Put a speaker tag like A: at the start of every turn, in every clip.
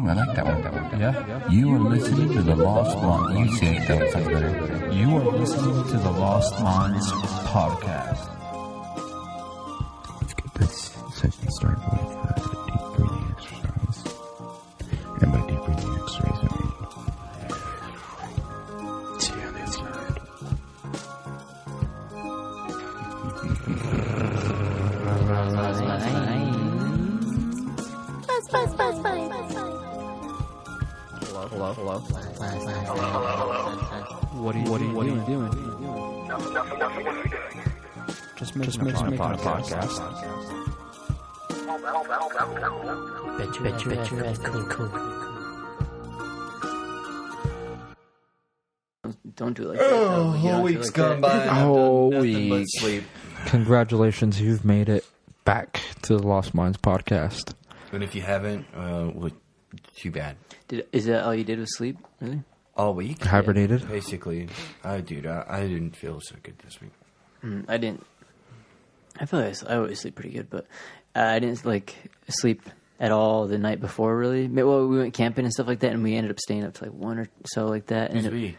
A: I like that one. Yeah. You are listening to the Lost Minds. You say it, that sounds better. You are listening to the Lost Minds podcast.
B: Let's get this session started with a deep breathing exercise. And by deep breathing exercise, I mean, see on the inside.
C: Hello. What are you doing? Just making a podcast. Bet your ass cool. Don't do it like that.
D: Whole week's gone by.
C: Whole
D: Nothing but
C: week.
D: sleep.
C: Congratulations, you've made it back to the Lost Minds podcast.
D: And if you haven't, too bad.
E: Is that all you did was sleep? Really?
D: All week?
C: Hibernated?
D: Basically. I didn't feel so good this week.
E: I didn't. I feel like I always sleep pretty good, but I didn't sleep at all the night before. Really. Well, we went camping and stuff like that, and we ended up staying up to 1 or so like that.
D: Who's
E: And
D: we?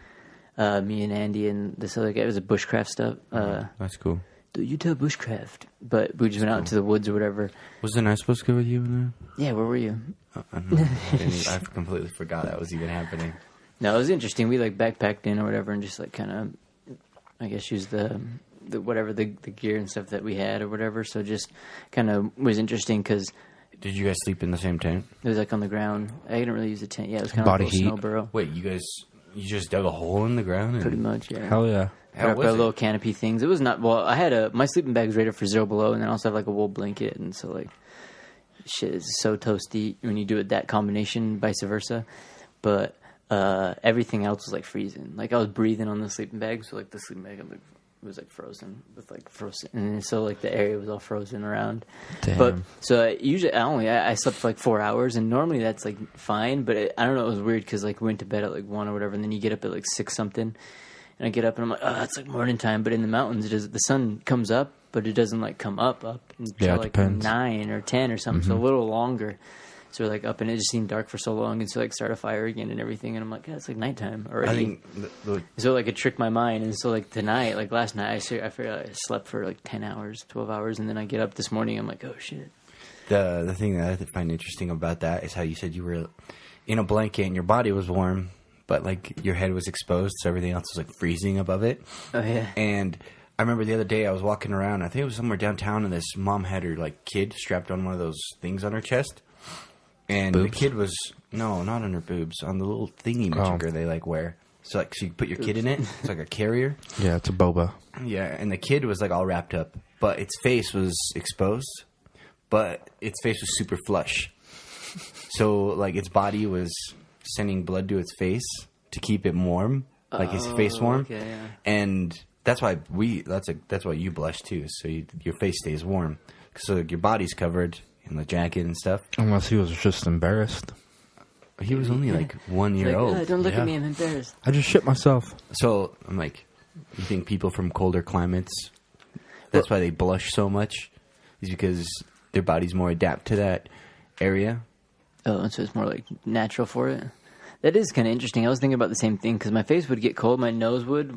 E: me and Andy and this other guy. It was a bushcraft stuff.
D: That's cool.
E: The Utah bushcraft, but we just went out into the woods or whatever.
D: Wasn't I supposed to go with you in
E: Yeah, where were you?
D: there? I completely forgot that was even happening.
E: No, it was interesting. We backpacked in or whatever, and just kind of, I guess, used the whatever the gear and stuff that we had or whatever. So just kind of was interesting because
D: Did you guys sleep in the same tent?
E: it was on the ground. I didn't really use a tent. Yeah, it was kind of
C: Body
E: like a
C: heat.
E: snow burrow.
D: Wait, you just dug a hole in the ground? And
E: Pretty much, yeah.
C: Hell yeah.
D: How
E: Put
D: was
E: a
D: it?
E: little canopy things. It was not well. I had my sleeping bag was rated for 0 below, and then I also have a wool blanket, and so shit is so toasty when you do it that combination, vice versa. But everything else was freezing. I was breathing on the sleeping bag, so the sleeping bag was frozen with frozen, and so the area was all frozen around.
C: Damn.
E: But so usually I slept for 4 hours, and normally that's fine. But I don't know, it was weird because we went to bed at 1 or whatever, and then you get up at 6 something. And I get up and I'm like, oh, it's morning time. But in the mountains, the sun comes up, but it doesn't come up
C: Yeah,
E: until
C: it depends.
E: 9 or 10 or something. So a little longer. So we're up, and it just seemed dark for so long. And so start a fire again and everything. And I'm like, yeah, it's nighttime already.
D: I think
E: So it tricked my mind. And so tonight, last night, I figured I slept for 10 hours, 12 hours. And then I get up this morning, I'm like, oh shit.
D: the thing that I find interesting about that is how you said you were in a blanket and your body was warm, but your head was exposed, so everything else was freezing above it.
E: Oh yeah.
D: And I remember the other day I was walking around. I think it was somewhere downtown, and this mom had her kid strapped on one of those things on her chest, and
C: Boobs?
D: the kid was not on her boobs, on the little thingy majigger they wear. So so you put your kid in it. It's like a carrier.
C: Yeah, it's a boba.
D: Yeah, and the kid was all wrapped up, but its face was exposed, but its face was super flush. So its body was sending blood to its face to keep it warm, his face warm.
E: Okay, yeah.
D: And that's why that's why you blush too, so your face stays warm. So your body's covered in the jacket and stuff.
C: Unless he was just embarrassed.
D: He was only 1 year old.
E: Don't look
C: Yeah.
E: at me, I'm embarrassed.
C: I just shit myself.
D: So I'm you think people from colder climates, that's why they blush so much, is because their bodies more adapt to that area?
E: Oh, so it's more natural for it. That is kind of interesting. I was thinking about the same thing because my face would get cold, my nose would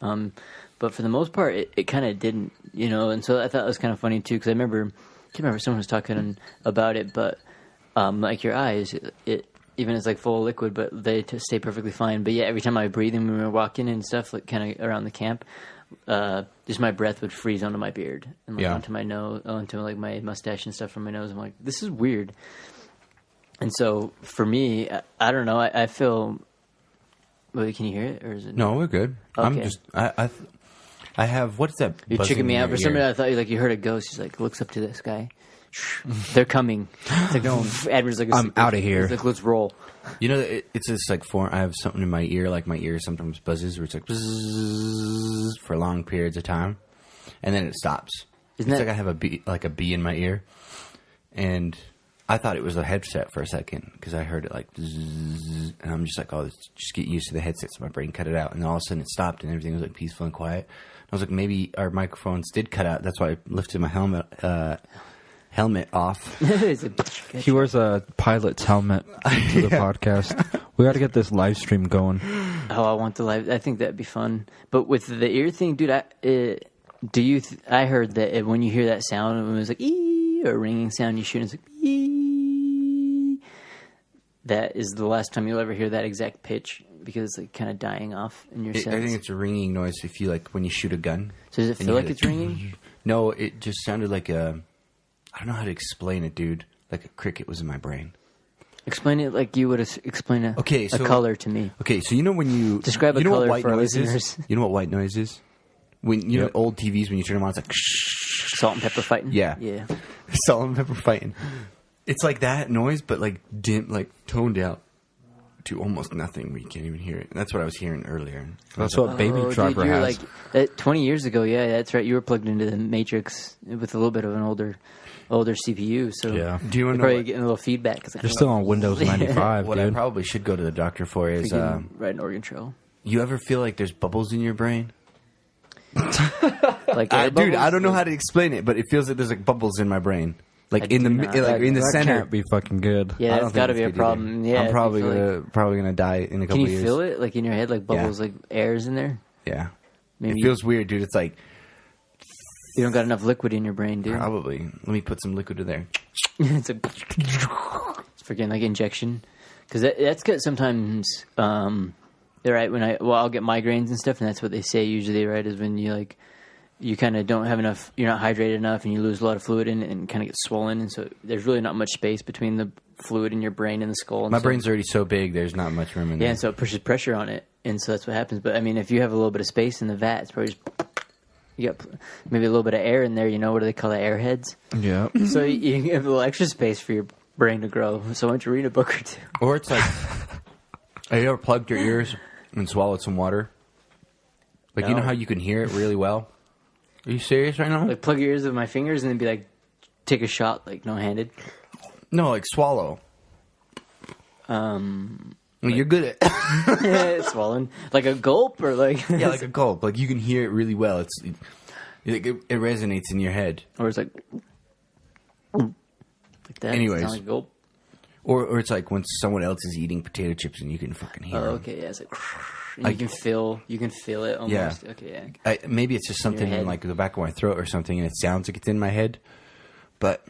E: but for the most part, it kind of didn't, And so I thought it was kind of funny too because I can't remember someone was talking about it, but your eyes, it even it's full of liquid, but they stay perfectly fine. But yeah, every time I breathe and we were walking and stuff, kind of around the camp, just my breath would freeze onto my beard and onto my nose, onto my mustache and stuff from my nose. I'm like, this is weird. And so for me, I don't know. I feel. Wait, can you hear it, or is it?
D: No, we're good.
E: Okay.
D: I'm just I have what's that?
E: You're
D: buzzing
E: checking me
D: in
E: out
D: your
E: for some
D: ear?
E: reason. I thought you heard a ghost. He's looks up to the sky. They're coming. It's no. Edward's
C: I'm outta here.
E: He's let's roll.
D: It's this form. I have something in my ear, my ear sometimes buzzes, where it's bzzz for long periods of time, and then it stops.
E: Isn't
D: it's
E: that
D: I have a bee in my ear, and I thought it was a headset for a second because I heard it bzzz, and I'm just oh, just get used to the headset. So my brain cut it out, and all of a sudden it stopped, and everything was peaceful and quiet. I was maybe our microphones did cut out. That's why I lifted my helmet helmet off.
E: It's a-
C: He wears a pilot's helmet to the podcast. We got to get this live stream going.
E: Oh, I want the live. I think that'd be fun. But with the ear thing, dude, I heard that when you hear that sound, when it was like ee or a ringing sound, you shoot, it's like ee. That is the last time you'll ever hear that exact pitch because it's like kind of dying off in your
D: I
E: sense.
D: think it's a ringing noise if you like when you shoot a gun.
E: So does it
D: and
E: feel
D: you
E: like
D: hear
E: it's ringing?
D: No, it just sounded like a. I don't know how to explain it, dude. Like a cricket was in my brain.
E: Explain it like you would explain a color to me.
D: Okay, so you know when you
E: Describe a
D: you know
E: color
D: what white
E: for our
D: noise is?
E: listeners.
D: You know what white noise is? When you know old TVs when you turn them on, it's like
E: Salt and pepper fighting.
D: Yeah.
E: Yeah.
D: salt and pepper fighting. It's like that noise, but like dim, like toned out to almost nothing. We can't even hear it. And that's what I was hearing earlier.
C: That's what Baby Driver
E: you're
C: has.
E: like that 20 years ago. Yeah, that's right. You were plugged into the Matrix with a little bit of an older CPU. So
C: Yeah.
D: Do you
E: you're
D: want to know
E: probably
D: what,
E: getting a little feedback. Cause
C: You're still on Windows 95,
D: what I
C: dude.
D: probably should go to the doctor for is
E: ride an Oregon Trail.
D: you ever feel like there's bubbles in your brain?
E: Like air
D: Dude, I
E: bubbles?
D: don't know how to explain it, but it feels like there's like bubbles in my brain. Like
E: I
D: in the
E: do not.
D: like in the
C: That
D: center.
C: can't be fucking good.
E: Yeah,
D: I
E: that's
D: don't
E: got to
D: think
E: be a
D: it's good
E: problem.
D: either.
E: Yeah,
D: I'm
E: if
D: probably
E: you feel
D: probably gonna die in a
E: Can
D: couple
E: you
D: of years.
E: feel it like in your head, like bubbles, like airs in there?
D: Yeah,
E: Maybe
D: it feels weird, dude. It's like
E: you don't got enough liquid in your brain, dude.
D: probably. Let me put some liquid in there.
E: It's a it's freaking like injection because that's good sometimes. Right when I'll get migraines and stuff, and that's what they say usually, right? Is when you kind of don't have enough, you're not hydrated enough, and you lose a lot of fluid in it and kind of get swollen, and so there's really not much space between the fluid in your brain and the skull. And
D: My
E: so,
D: brain's already so big. There's not much room in
E: yeah,
D: there.
E: and so it pushes pressure on it, and so that's what happens. But I mean, if you have a little bit of space in the vat, it's probably just you got maybe a little bit of air in there. You know, what do they call it? Airheads.
C: Yeah.
E: So you have a little extra space for your brain to grow. So why don't you read a book or two?
D: Or it's like, have you ever plugged your ears and swallowed some water? Like you know
E: No.
D: how you can hear it really well. Are you serious right now?
E: Like plug your ears with my fingers and then be like, take a shot, like no handed.
D: No, like swallow. Well, you're good at
E: Swallowing like a gulp or like
D: yeah, like a gulp. Like you can hear it really well. It resonates in your head.
E: or it's like that.
D: Anyways.
E: Sound like a gulp.
D: Or it's like when someone else is eating potato chips and you can fucking hear
E: Oh,
D: them.
E: okay, yeah, it's like and you can feel it almost.
D: Yeah.
E: Okay, yeah.
D: Maybe it's just something
E: head.
D: in like the back of my throat or something, and it sounds like it's in my head, but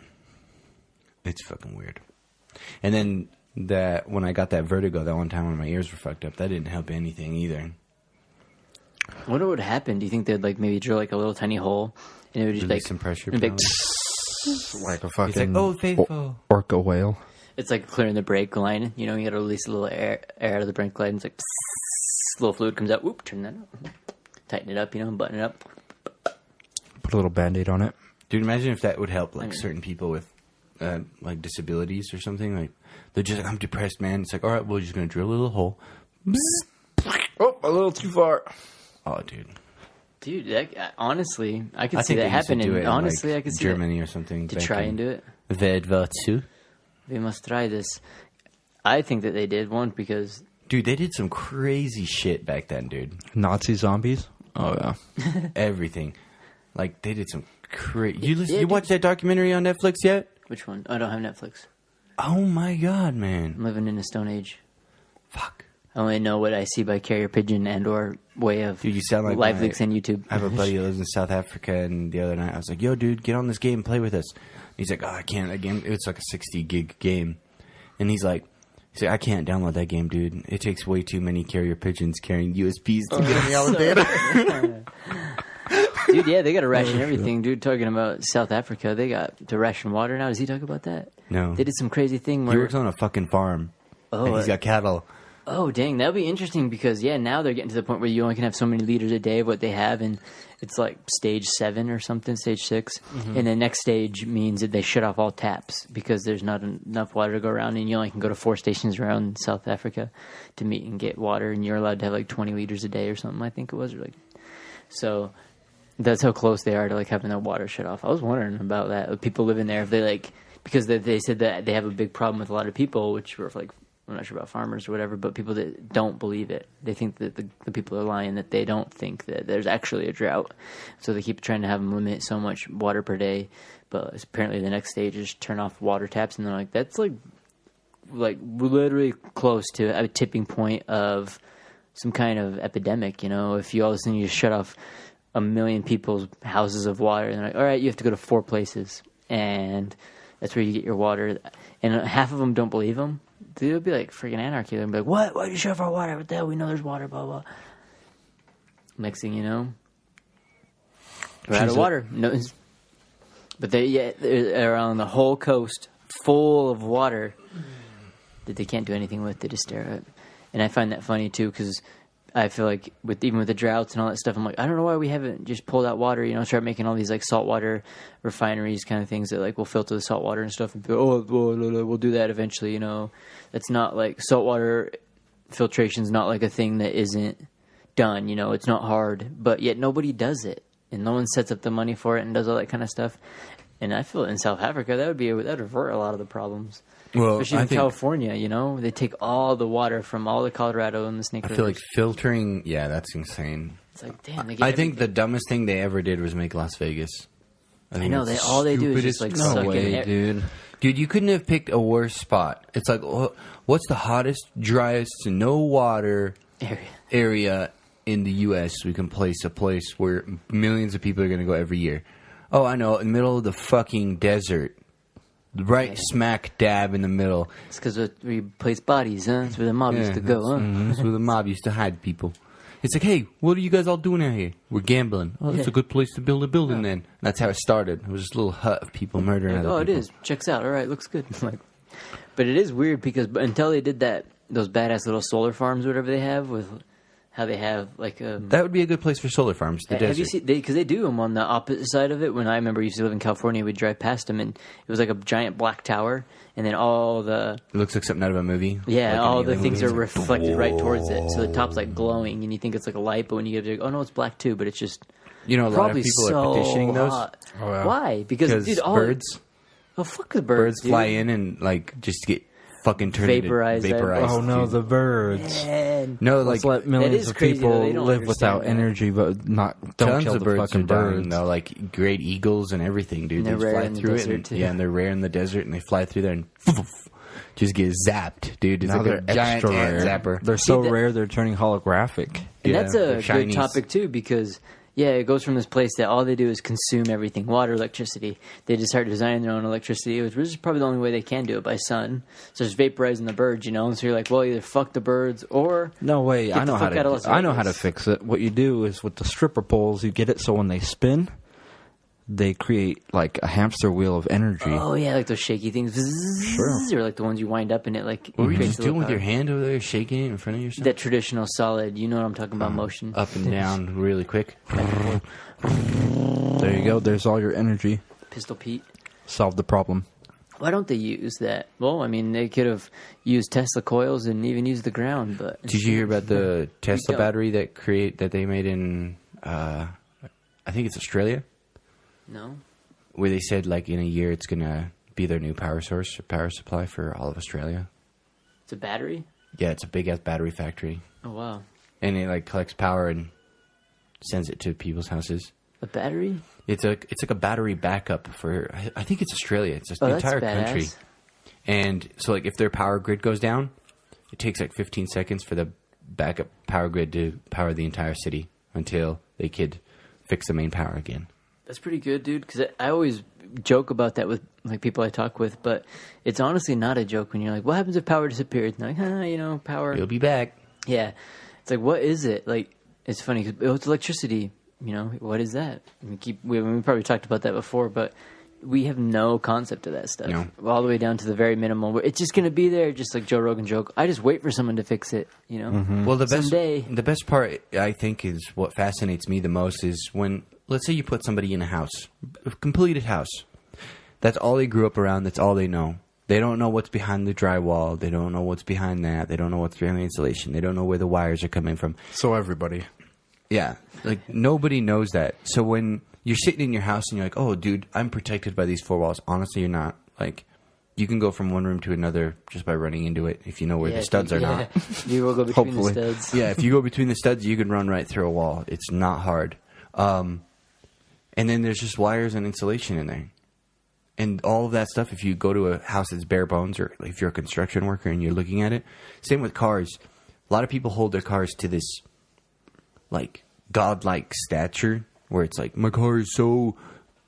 D: it's fucking weird. And then that when I got that vertigo that one time when my ears were fucked up, that didn't help anything either.
E: I wonder what would happen. Do you think they'd like maybe drill like a little tiny hole and it would just
D: Release
E: like
D: some pressure.
E: it'd be like,
C: Like a
D: It's
C: fucking
D: like, oh, faithful.
C: orca whale.
E: it's like clearing the brake line. You know, you got to release a little air out of the brake line. It's like little fluid comes out. Whoop, turn that up. Tighten it up, you know, button it up.
C: Put a little Band-Aid on it.
D: Dude, imagine if that would help like certain people with like disabilities or something. Like they're just like, I'm depressed, man. It's like, all right, well, we're just gonna drill a little hole.
C: Oh, a little too far.
D: Oh, dude.
E: Dude, that, honestly, I could
D: I
E: see
D: think
E: that
D: they used to
E: happening.
D: do it in,
E: Honestly,
D: like,
E: I could see
D: Germany or something.
E: that. To try and do it.
D: Vedvatsu.
E: We must try this. I think that they did one because
D: Dude, they did some crazy shit back then, dude.
C: Nazi zombies? Oh, yeah.
D: Everything. Like, they did some crazy...
E: Yeah,
D: You
E: dude.
D: watched that documentary on Netflix yet?
E: which one? I don't have Netflix.
D: Oh, my God,
E: I'm
D: man.
E: living in a stone age.
D: Fuck.
E: I only know what I see by carrier pigeon and or way of
D: Dude, you sound like
E: live
D: my-
E: leaks on YouTube.
D: I have a buddy who lives in South Africa, and the other night I was like, yo, dude, get on this game, play with us. He's like, oh, I can't. That game, it's like a 60 gig game. And he's like, I can't download that game, dude. It takes way too many carrier pigeons carrying USBs to get me all the data.
E: Dude, yeah, they got to ration everything. Dude, talking about South Africa, they got to ration water now. Does he talk about that?
D: No.
E: They did some crazy thing
D: He
E: where...
D: works on a fucking farm.
E: Oh,
D: and he's got cattle.
E: Oh, dang, that'll be interesting because, yeah, now they're getting to the point where you only can have so many liters a day of what they have, and it's like stage 7 or something, stage 6. And the next stage means that they shut off all taps because there's not enough water to go around, and you only can go to 4 stations around South Africa to meet and get water, and you're allowed to have like 20 liters a day or something, I think it was. Or like, so that's how close they are to like having their water shut off. I was wondering about that. People living there, if they like, because they said that they have a big problem with a lot of people, which were like I'm not sure about farmers or whatever, but people that don't believe it. They think that the people are lying, that they don't think that there's actually a drought. So they keep trying to have them limit so much water per day. But apparently the next stage is turn off water taps, and they're like, that's like literally close to a tipping point of some kind of epidemic, you know? If you all of a sudden you just shut off 1 million people's houses of water, and they're like, all right, you have to go to 4 places, and that's where you get your water. And half of them don't believe them. It'll be like freaking anarchy. They'll be like, what? Why'd you shut off our water? What the hell? We know there's water, blah, blah. Next thing you know, we're out of water. No, but they're on the whole coast full of water that they can't do anything with. They just stare at. And I find that funny, too, because I feel like even with the droughts and all that stuff, I'm like, I don't know why we haven't just pulled out water, you know, start making all these like saltwater refineries kind of things that like will filter the salt water and stuff, and people, we'll do that eventually, you know. That's not like saltwater filtration's not like a thing that isn't done, you know. It's not hard, but yet nobody does it, and no one sets up the money for it and does all that kind of stuff. And I feel in South Africa that would avert a lot of the problems. Well, especially in California, you know, they take all the water from all the Colorado and the Snake River.
D: I feel like filtering, that's insane.
E: It's like, damn.
D: I think the dumbest thing they ever did was make Las Vegas.
E: I know, all they do is just like suck in,
D: dude. Dude, you couldn't have picked a worse spot. It's like, what's the hottest, driest, no water area in the U.S. we can place a place where millions of people are going to go every year? Oh, I know, in the middle of the fucking desert. Right smack dab in the middle.
E: It's because we place bodies, huh? That's where the mob used to go, huh?
D: That's where the mob used to hide people. It's like, hey, what are you guys all doing out here? We're gambling. Oh, that's a good place to build a building then. That's how it started. It was just a little hut of people murdering other people.
E: It is. Checks out. All right, looks good. But it is weird because until they did those badass little solar farms, whatever they have, with how they have like
D: that would be a good place for solar farms. The desert.
E: Have you seen? Because they do them on the opposite side of it. When I remember, I used to live in California, we'd drive past them, and it was like a giant black tower, and then all the
D: it looks like something out of a movie.
E: Yeah, like all the things are reflected right towards it, so the top's like glowing, and you think it's like a light, but when you get there, oh no, it's black too. But it's just
D: a lot of people are petitioning those.
E: Oh, wow. Why? Because dude,
D: birds.
E: Oh fuck the birds!
D: Birds fly in and like just get fucking turned
E: vaporized.
C: Oh no, the birds!
E: Yeah.
C: No, like let millions of people live without energy, but don't kill the fucking birds.
D: Though, like great eagles and everything, dude.
E: They fly through it.
D: And they're rare in the desert, and they fly through there and just get zapped, dude. It's
C: now
D: like a giant ant zapper.
C: They're so rare, they're turning holographic.
E: And that's a good topic too, because it goes from this place that all they do is consume everything, water, electricity. They just start designing their own electricity, which is probably the only way they can do it, by sun. So just vaporizing the birds, you know. And so you're like, well, either fuck the birds or
C: no way. I know how to fix it. What you do is with the stripper poles, you get it so when they spin, they create like a hamster wheel of energy.
E: Oh yeah, like those shaky things. Sure. Or like the ones you wind up in it. Like
D: what were you just doing with your hand over there, shaking it in front of yourself?
E: That traditional solid. You know what I'm talking about? Motion
D: up and down, really quick.
C: There you go. There's all your energy.
E: Pistol Pete.
C: Solve the problem.
E: Why don't they use that? Well, I mean, they could have used Tesla coils and even used the ground. But
D: did you hear about the Tesla battery that they made in? I think it's Australia.
E: No.
D: Where they said, like, in a year it's going to be their new power source or power supply for all of Australia.
E: It's a battery?
D: Yeah, it's a big-ass battery factory.
E: Oh, wow.
D: And it, like, collects power and sends it to people's houses.
E: A battery?
D: It's like a battery backup for, I think it's Australia. It's just the entire country. And so, like, if their power grid goes down, it takes, like, 15 seconds for the backup power grid to power the entire city until they could fix the main power again.
E: That's pretty good, dude, because I always joke about that with like people I talk with, but it's honestly not a joke when you're like, what happens if power disappears? And they're like, power.
D: It'll be back.
E: Yeah. It's like, what is it? Like, it's funny because it's electricity. You know, what is that? We probably talked about that before, but we have no concept of that stuff.
D: No.
E: All the way down to the very minimal. It's just going to be there, just like Joe Rogan joke. I just wait for someone to fix it, you know?
D: Mm-hmm. Well, the best part, I think, is what fascinates me the most is when, let's say you put somebody in a house, a completed house. That's all they grew up around. That's all they know. They don't know what's behind the drywall. They don't know what's behind that. They don't know what's behind the insulation. They don't know where the wires are coming from.
C: So everybody.
D: Yeah. Like, nobody knows that. So when you're sitting in your house and you're like, oh, dude, I'm protected by these four walls. Honestly, you're not. Like, You can go from one room to another just by running into it if you know where the studs are not.
E: You will go between
C: Hopefully.
E: the studs.
D: Yeah, if you go between the studs, you can run right through a wall. It's not hard. And then there's just wires and insulation in there. And all of that stuff, if you go to a house that's bare bones, or if you're a construction worker and you're looking at it, same with cars. A lot of people hold their cars to this, like, godlike stature, where it's like, my car is so,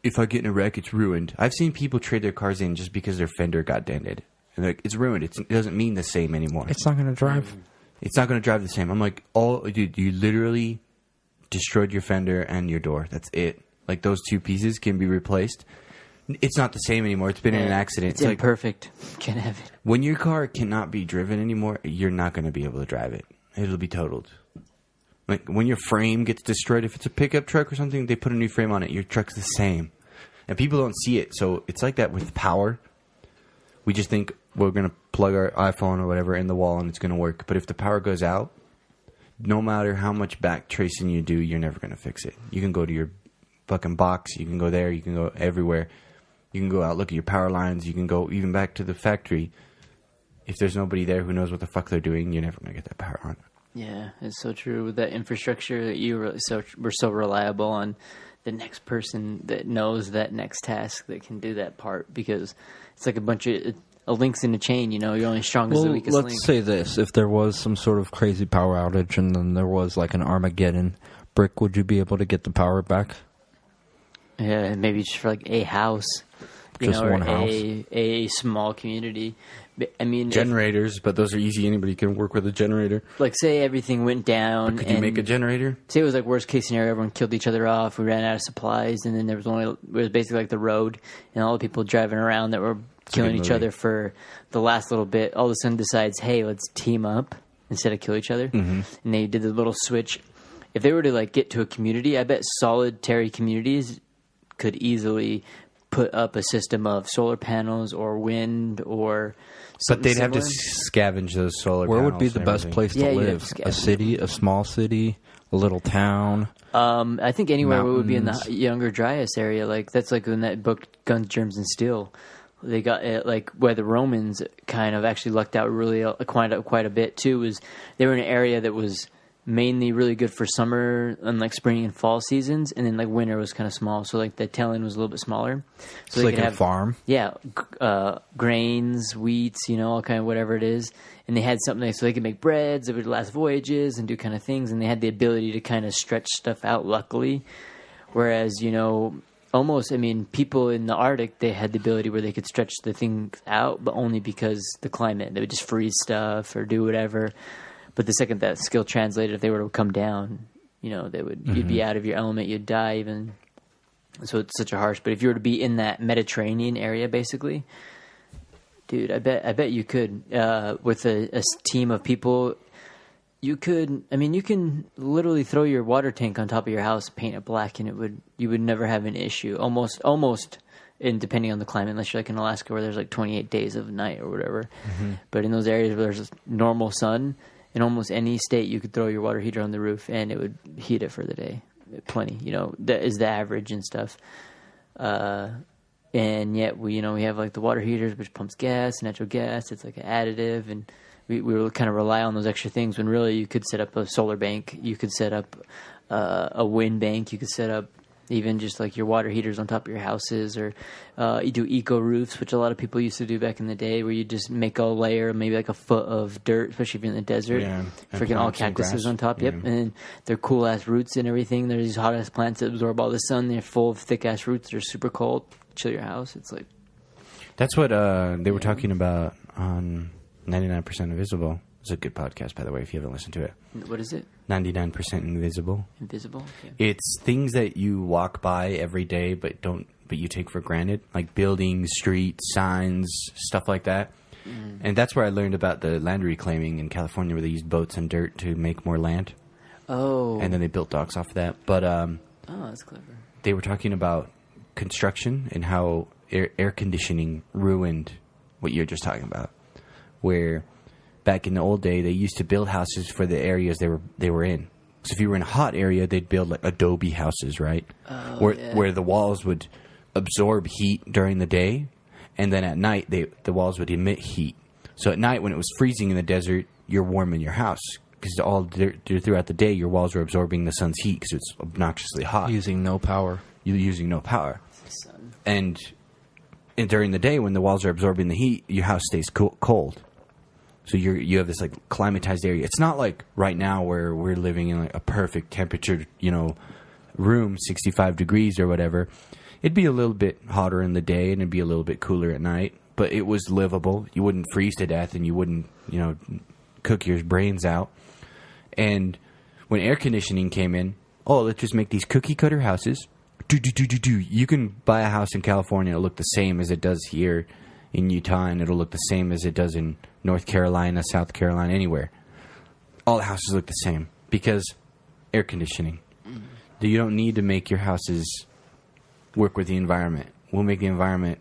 D: if I get in a wreck, it's ruined. I've seen people trade their cars in just because their fender got dented. And like, it's ruined. It doesn't mean the same anymore.
C: It's not going to drive.
D: It's not going to drive the same. I'm like, dude, you literally destroyed your fender and your door. That's it. Like, those two pieces can be replaced. It's not the same anymore. It's been in an accident.
E: It's imperfect. Can't have it.
D: When your car cannot be driven anymore, you're not going to be able to drive it. It'll be totaled. Like, when your frame gets destroyed, if it's a pickup truck or something, they put a new frame on it. Your truck's the same. And people don't see it. So it's like that with power. We just think we're going to plug our iPhone or whatever in the wall and it's going to work. But if the power goes out, no matter how much back tracing you do, you're never going to fix it. You can go to your fucking box. You can go there. You can go everywhere. You can go out, look at your power lines. You can go even back to the factory. If there's nobody there who knows what the fuck they're doing, you're never going to get that power on.
E: Yeah, it's so true. With that infrastructure, that we're so reliable on the next person that knows that next task that can do that part, because it's like a link's in a chain. You know, you're only strong as the weakest link.
C: Let's say this: if there was some sort of crazy power outage, and then there was like an Armageddon brick, would you be able to get the power back?
E: Yeah, maybe just for like a house.
C: Just one house.
E: A small community. I mean,
D: Generators, but those are easy. Anybody can work with a generator.
E: like say everything went down.
D: Could you make a generator?
E: Say it was like worst case scenario, everyone killed each other off. We ran out of supplies, and then it was basically like the road, and all the people driving around that were killing each other for the last little bit. All of a sudden, decides, hey, let's team up instead of kill each other, and they did the little switch. If they were to like get to a community, I bet solitary communities could easily put up a system of solar panels or wind or something.
D: But they'd have to
E: similar.
D: scavenge those solar
C: Where
D: panels.
C: would be the
D: and
C: best
D: everything.
C: place to
E: Yeah, you'd have
C: live?
E: to
C: A
E: scavenge.
C: city, a small city, a little town?
E: I think anywhere would be in the
C: Mountains.
E: Younger Dryas area. Like that's like in that book Guns, Germs, and Steel. They got it, like where the Romans kind of actually lucked out really quite a bit too. Was they were in an area that was mainly really good for summer and like spring and fall seasons, and then like winter was kind of small. So like the tail end was a little bit smaller.
C: So
E: they
C: like
E: could
C: a farm?
E: Yeah, grains, wheats, all kind of whatever it is. And they had something so they could make breads that would last voyages and do kind of things. And they had the ability to kind of stretch stuff out, luckily. Whereas, almost, people in the Arctic, they had the ability where they could stretch the things out, but only because the climate. They would just freeze stuff or do whatever. But the second that skill translated, if they were to come down, they would you'd be out of your element, you'd die even. So it's such a harsh. But if you were to be in that Mediterranean area, basically, dude, I bet you could with a team of people. You could. You can literally throw your water tank on top of your house, paint it black, and you would never have an issue. Almost. And depending on the climate, unless you're like in Alaska where there's like 28 days of night or whatever. But in those areas where there's normal sun, in almost any state, you could throw your water heater on the roof and it would heat it for the day. Plenty, that is the average and stuff. And yet we have like the water heaters, which pumps gas, natural gas. It's like an additive, and we will kind of rely on those extra things when really you could set up a solar bank, you could set up a wind bank, you could set up even just like your water heaters on top of your houses, or you do eco roofs, which a lot of people used to do back in the day, where you just make a layer, maybe like a foot of dirt, especially if you're in the desert.
D: Yeah,
E: freaking all cactuses on top. Yep, and they're cool ass roots and everything. There's these hot ass plants that absorb all the sun. They're full of thick ass roots. They're super cold. Chill your house. It's like
D: that's what they were talking about on 99% Invisible. It's a good podcast, by the way, if you haven't listened to it.
E: What is it?
D: 99% Invisible.
E: Invisible? Okay.
D: It's things that you walk by every day but you take for granted, like buildings, streets, signs, stuff like that. And that's where I learned about the land reclaiming in California, where they used boats and dirt to make more land.
E: Oh.
D: And then they built docks off of that. But
E: oh, that's clever.
D: they were talking about construction and how air conditioning ruined what you're just talking about, where back in the old day, they used to build houses for the areas they were in. So if you were in a hot area, they'd build like adobe houses, right? Where the walls would absorb heat during the day, and then at night the walls would emit heat. So at night when it was freezing in the desert, you're warm in your house because throughout the day your walls are absorbing the sun's heat because it's obnoxiously hot.
C: Using no power.
D: You're using no power. And during the day when the walls are absorbing the heat, your house stays cold. So you have this like climatized area. It's not like right now where we're living in like a perfect temperature, room, 65 degrees or whatever. It'd be a little bit hotter in the day and it'd be a little bit cooler at night, but it was livable. You wouldn't freeze to death and you wouldn't, cook your brains out. And when air conditioning came in, let's just make these cookie cutter houses. You can buy a house in California, it'll look the same as it does here in Utah, and it'll look the same as it does in North Carolina, South Carolina, anywhere. All the houses look the same because air conditioning. You don't need to make your houses work with the environment. We'll make the environment.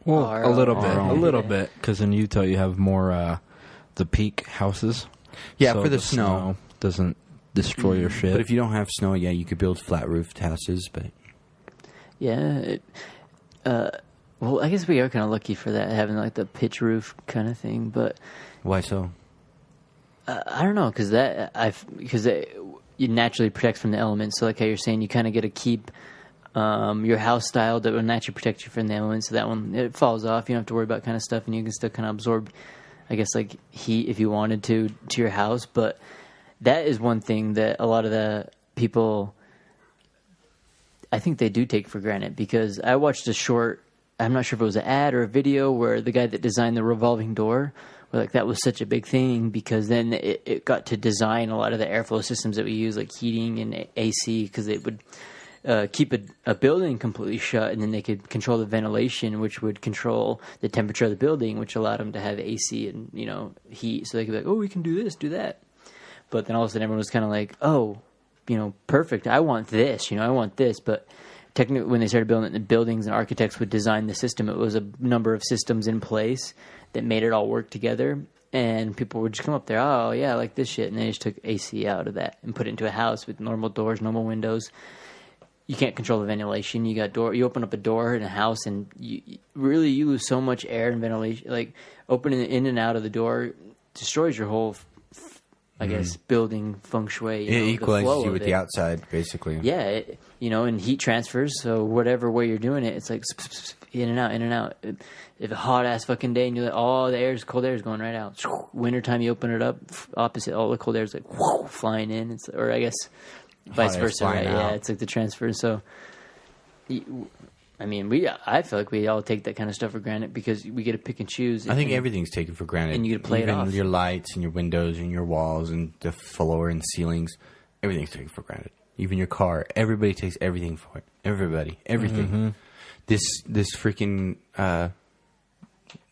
C: Well, a little bit, because in Utah you have more the peak houses.
D: Yeah,
C: so
D: for the snow
C: doesn't destroy your shit.
D: But if you don't have snow, yeah, you could build flat roofed houses. But
E: yeah, well, I guess we are kind of lucky for that, having like the pitch roof kind of thing. But
D: why so?
E: I don't know, because it naturally protects from the elements. So like how you're saying, you kind of get to keep your house style that will naturally protect you from the elements. So that one, it falls off. You don't have to worry about kind of stuff, and you can still kind of absorb, I guess, like heat if you wanted to your house. But that is one thing that a lot of the people, I think they do take for granted, because I watched a short, I'm not sure if it was an ad or a video, where the guy that designed the revolving door, where like that was such a big thing, because then it got to design a lot of the airflow systems that we use, like heating and AC, because it would keep a building completely shut, and then they could control the ventilation, which would control the temperature of the building, which allowed them to have AC and heat, so they could be like, we can do this, do that. But then all of a sudden everyone was kind of like, perfect, I want this, I want this. But technically when they started building it, the buildings and architects would design the system, it was a number of systems in place that made it all work together. And people would just come up there, oh yeah, I like this shit. And they just took AC out of that and put it into a house with normal doors, normal windows. You can't control the ventilation. You open up a door in a house and you lose so much air and ventilation. Like opening in and out of the door destroys your whole, I guess, building feng shui.
D: It equalizes you with the outside, basically.
E: Yeah, and heat transfers. So whatever way you're doing it, it's like in and out, in and out. If a hot ass fucking day and you're like, the cold air is going right out. Wintertime, you open it up, opposite, all the cold air is like flying in. Or I guess vice versa, right? Yeah, it's like the transfer. So, I feel like we all take that kind of stuff for granted because we get to pick and choose.
D: I think everything's taken for granted.
E: And you get to play it off.
D: Your lights and your windows and your walls and the floor and ceilings, everything's taken for granted. Even your car, everybody takes everything for it. Everybody, everything. Mm-hmm. This freaking,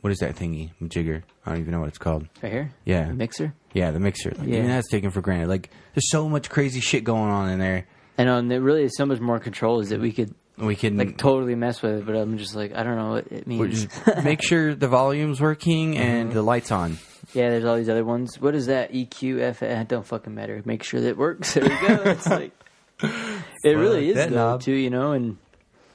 D: what is that thingy? Jigger. I don't even know what it's called.
E: Right here?
D: Yeah.
E: The mixer?
D: Yeah, the mixer. Even that's taken for granted. Like, there's so much crazy shit going on in there.
E: And there really is so much more controls that we can like totally mess with it, but I'm just like, I don't know what it means.
D: Just make sure the volume's working and the light's on.
E: Yeah, there's all these other ones. What is that? EQ, F? It don't fucking matter. Make sure that it works. There we go. It's like, it really is though, too, and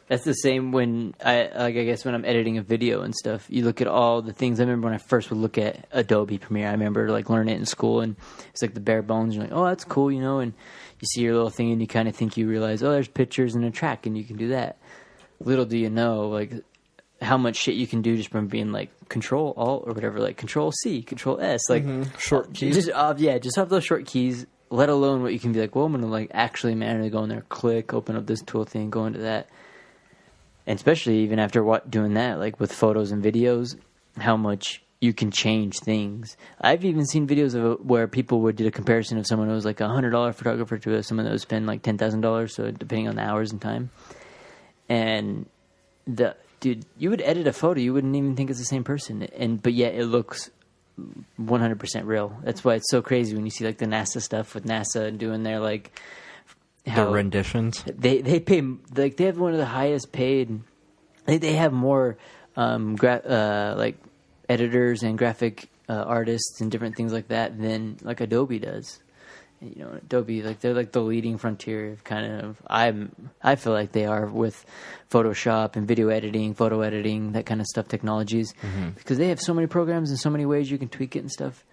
E: that's the same when I guess when I'm editing a video and stuff, you look at all the things. I remember when I first would look at Adobe Premiere, I remember like learning it in school, and it's like the bare bones. You're like, oh, that's cool, and you see your little thing and you kind of think you realize, there's pictures and a track and you can do that. Little do you know, like, how much shit you can do just from being like Control Alt or whatever, like Control C, Control S, like
C: short keys.
E: Just off those short keys. Let alone what you can be like, well, I'm gonna like actually manually go in there, click, open up this tool thing, go into that. And especially even after doing that, like with photos and videos, how much you can change things. I've even seen videos of where people would do a comparison of someone who was like $100 photographer to someone that would spend like $10,000, so depending on the hours and time. And dude, you would edit a photo, you wouldn't even think it's the same person, but yet it looks 100% real. That's why it's so crazy when you see like the NASA stuff with NASA doing their like
C: the renditions.
E: They pay, like, they have one of the highest paid. They have more like editors and graphic artists and different things like that than like Adobe does. you know, Adobe, like they're like the leading frontier of kind of. I feel like they are with Photoshop and video editing, photo editing, that kind of stuff, technologies, because they have so many programs and so many ways you can tweak it and stuff.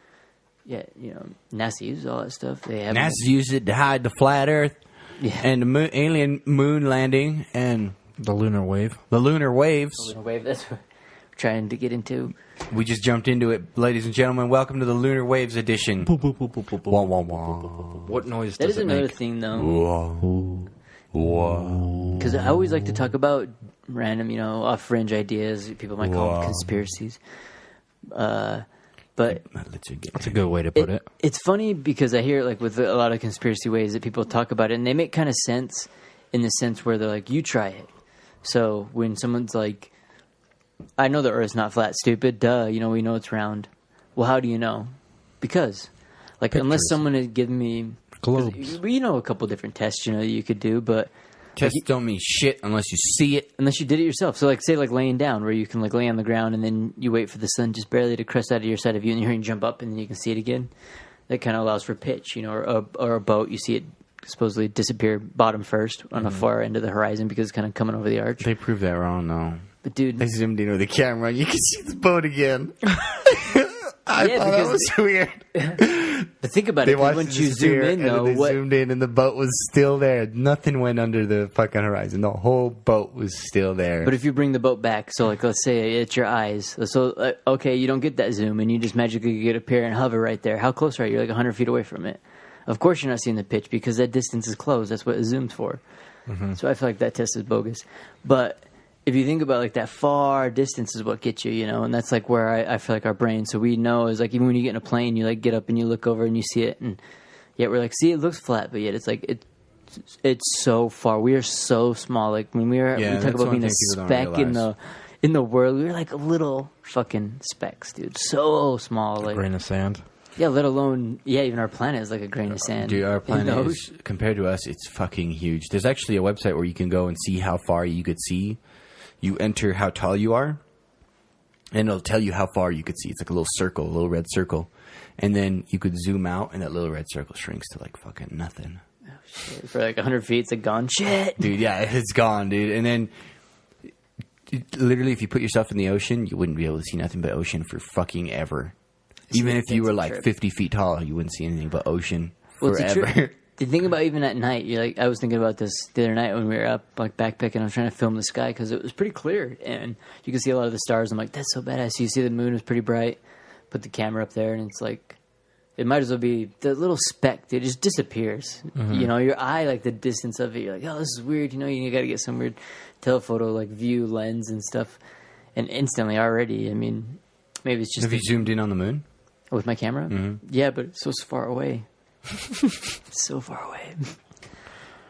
E: Yeah, you know, NASA uses all that stuff. They have
D: NASA used it to hide the flat Earth, and the alien moon landing, and
C: the lunar wave.
D: The lunar waves.
E: The lunar wave. That's what we're trying to get into.
D: We just jumped into it, ladies and gentlemen. Welcome to the Lunar Waves edition. Wah, wah, wah.
C: What noise
E: That
C: does
E: is
C: it
E: another
C: make?
E: thing, though.
D: Whoa. Whoa.
E: Because I always like to talk about random, you know, off-fringe ideas. People might call them conspiracies. But
C: That's a good way to put it.
E: it's funny because I hear, like, with a lot of conspiracy ways that people talk about it, and they make kind of sense in the sense where they're like, you try it. So when someone's like, I know the Earth's not flat, stupid, duh, you know, we know it's round. Well, how do you know? Because, like, unless someone had given me...
C: Globes.
E: We know a couple different tests, you know, that you could do, but...
D: Tests don't mean shit unless you see it.
E: Unless you did it yourself. So, like, say, like, laying down, where you can, like, lay on the ground, and then you wait for the sun just barely to crest out of your side of view, and you jump up, and then you can see it again. That kind of allows for pitch, you know, or a boat, you see it supposedly disappear bottom first on the far end of the horizon because it's kind of coming over the arch.
D: They proved that wrong, though.
E: But, dude...
D: They zoomed in with the camera, and you can see the boat again. I thought that was weird.
E: But think about it, 'cause once you zoom in, though,
D: they zoomed in, and the boat was still there. Nothing went under the fucking horizon. The whole boat was still there.
E: But if you bring the boat back, so, like, let's say it's your eyes. So, okay, you don't get that zoom, and you just magically get up here and hover right there. How close are you? You're like 100 feet away from it. Of course you're not seeing the pitch because that distance is closed. That's what it zooms for. So I feel like that test is bogus. But if you think about, like, that far distance is what gets you, you know, and that's, like, where I feel like our brain, so we know is, like, even when you get in a plane, you, like, get up and you look over and you see it, and yet we're like, see, it looks flat, but yet it's, like, it's so far. We are so small. Like, when we talk about being a speck in the world, we're, like, little fucking specks, dude. So small. Like,
C: A grain of sand.
E: Yeah, let alone, even our planet is like a grain of sand.
D: Dude, our planet is, compared to us, it's fucking huge. There's actually a website where you can go and see how far you could see. You enter how tall you are, and it'll tell you how far you could see. It's like a little circle, a little red circle. And then you could zoom out, and that little red circle shrinks to, like, fucking nothing.
E: Oh, shit. For, like, 100 feet, it's, like, gone. Shit!
D: Dude, yeah, it's gone, dude. And then, literally, if you put yourself in the ocean, you wouldn't be able to see nothing but ocean for fucking ever. Even if you were, like, 50 feet tall, you wouldn't see anything but ocean forever.
E: The thing about even at night, you're like, I was thinking about this the other night when we were up, like, backpacking. I was trying to film the sky because it was pretty clear, and you could see a lot of the stars. I'm like, that's so badass. You see the moon was pretty bright. Put the camera up there, and it's like, it might as well be the little speck. It just disappears. You know, your eye, like, the distance of it, you're like, oh, this is weird. You know, you got to get some weird telephoto, like, view lens and stuff. And instantly already, I mean, maybe it's just...
D: Have you zoomed in on the moon?
E: With my camera? Yeah, but it's so far away. It's so far away.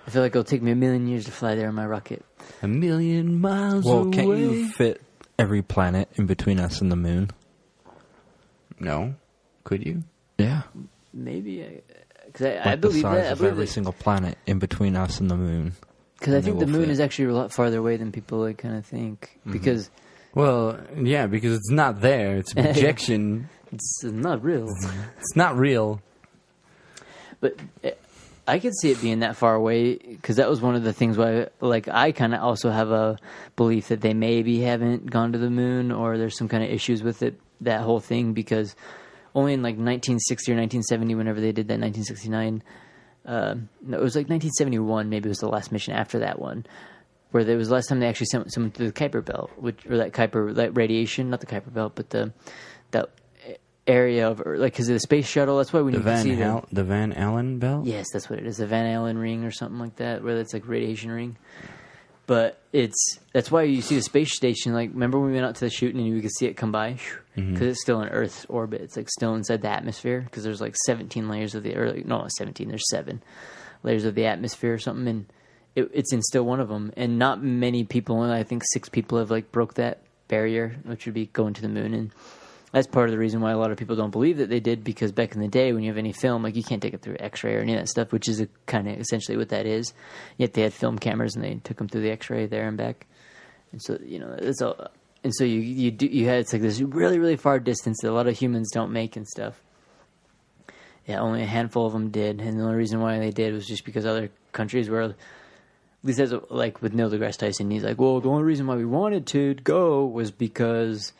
E: I feel like it'll take me 1,000,000 years to fly there in my rocket.
D: 1,000,000 miles away.
C: Well, can't you fit every planet in between us and the moon?
D: No. Could you?
C: Yeah.
E: Maybe. Because I believe
C: the size
E: that.
C: of every single planet in between us and the moon.
E: Because I think the moon is actually a lot farther away than people like kind of think. Because...
D: Well, yeah, because it's not there. It's a projection.
E: It's not real.
D: It's not real.
E: But I could see it being that far away because that was one of the things why, like, I kind of also have a belief that they maybe haven't gone to the moon or there's some kind of issues with it, that whole thing, because only in, like, 1960 or 1970, whenever they did that, 1969, no, it was like 1971, maybe it was the last mission after that one, where there was the last time they actually sent someone to the Kuiper Belt, that radiation, not the Kuiper Belt, but that area of, like, because of the space shuttle. That's why when you can see
D: the Van Allen belt.
E: Yes, that's what it is, the Van Allen ring or something like that, where it's like radiation ring. But that's why you see the space station. Like, remember when we went out to the shooting and you could see it come by, because it's still in Earth's orbit. It's like still inside the atmosphere because there's like 17 layers of not 17. There's 7 layers of the atmosphere or something, and it's in still one of them. And not many people, only I think 6 people have, like, broke that barrier, which would be going to the moon. And that's part of the reason why a lot of people don't believe that they did, because back in the day when you have any film, like, you can't take it through X-ray or any of that stuff, which is kind of essentially what that is. Yet they had film cameras and they took them through the X-ray there and back. And so, you know, it's all, and so you had, it's like this really, really far distance that a lot of humans don't make and stuff. Yeah, only a handful of them did, and the only reason why they did was just because other countries were, at least as like with Neil deGrasse Tyson, he's like, well, the only reason why we wanted to go was because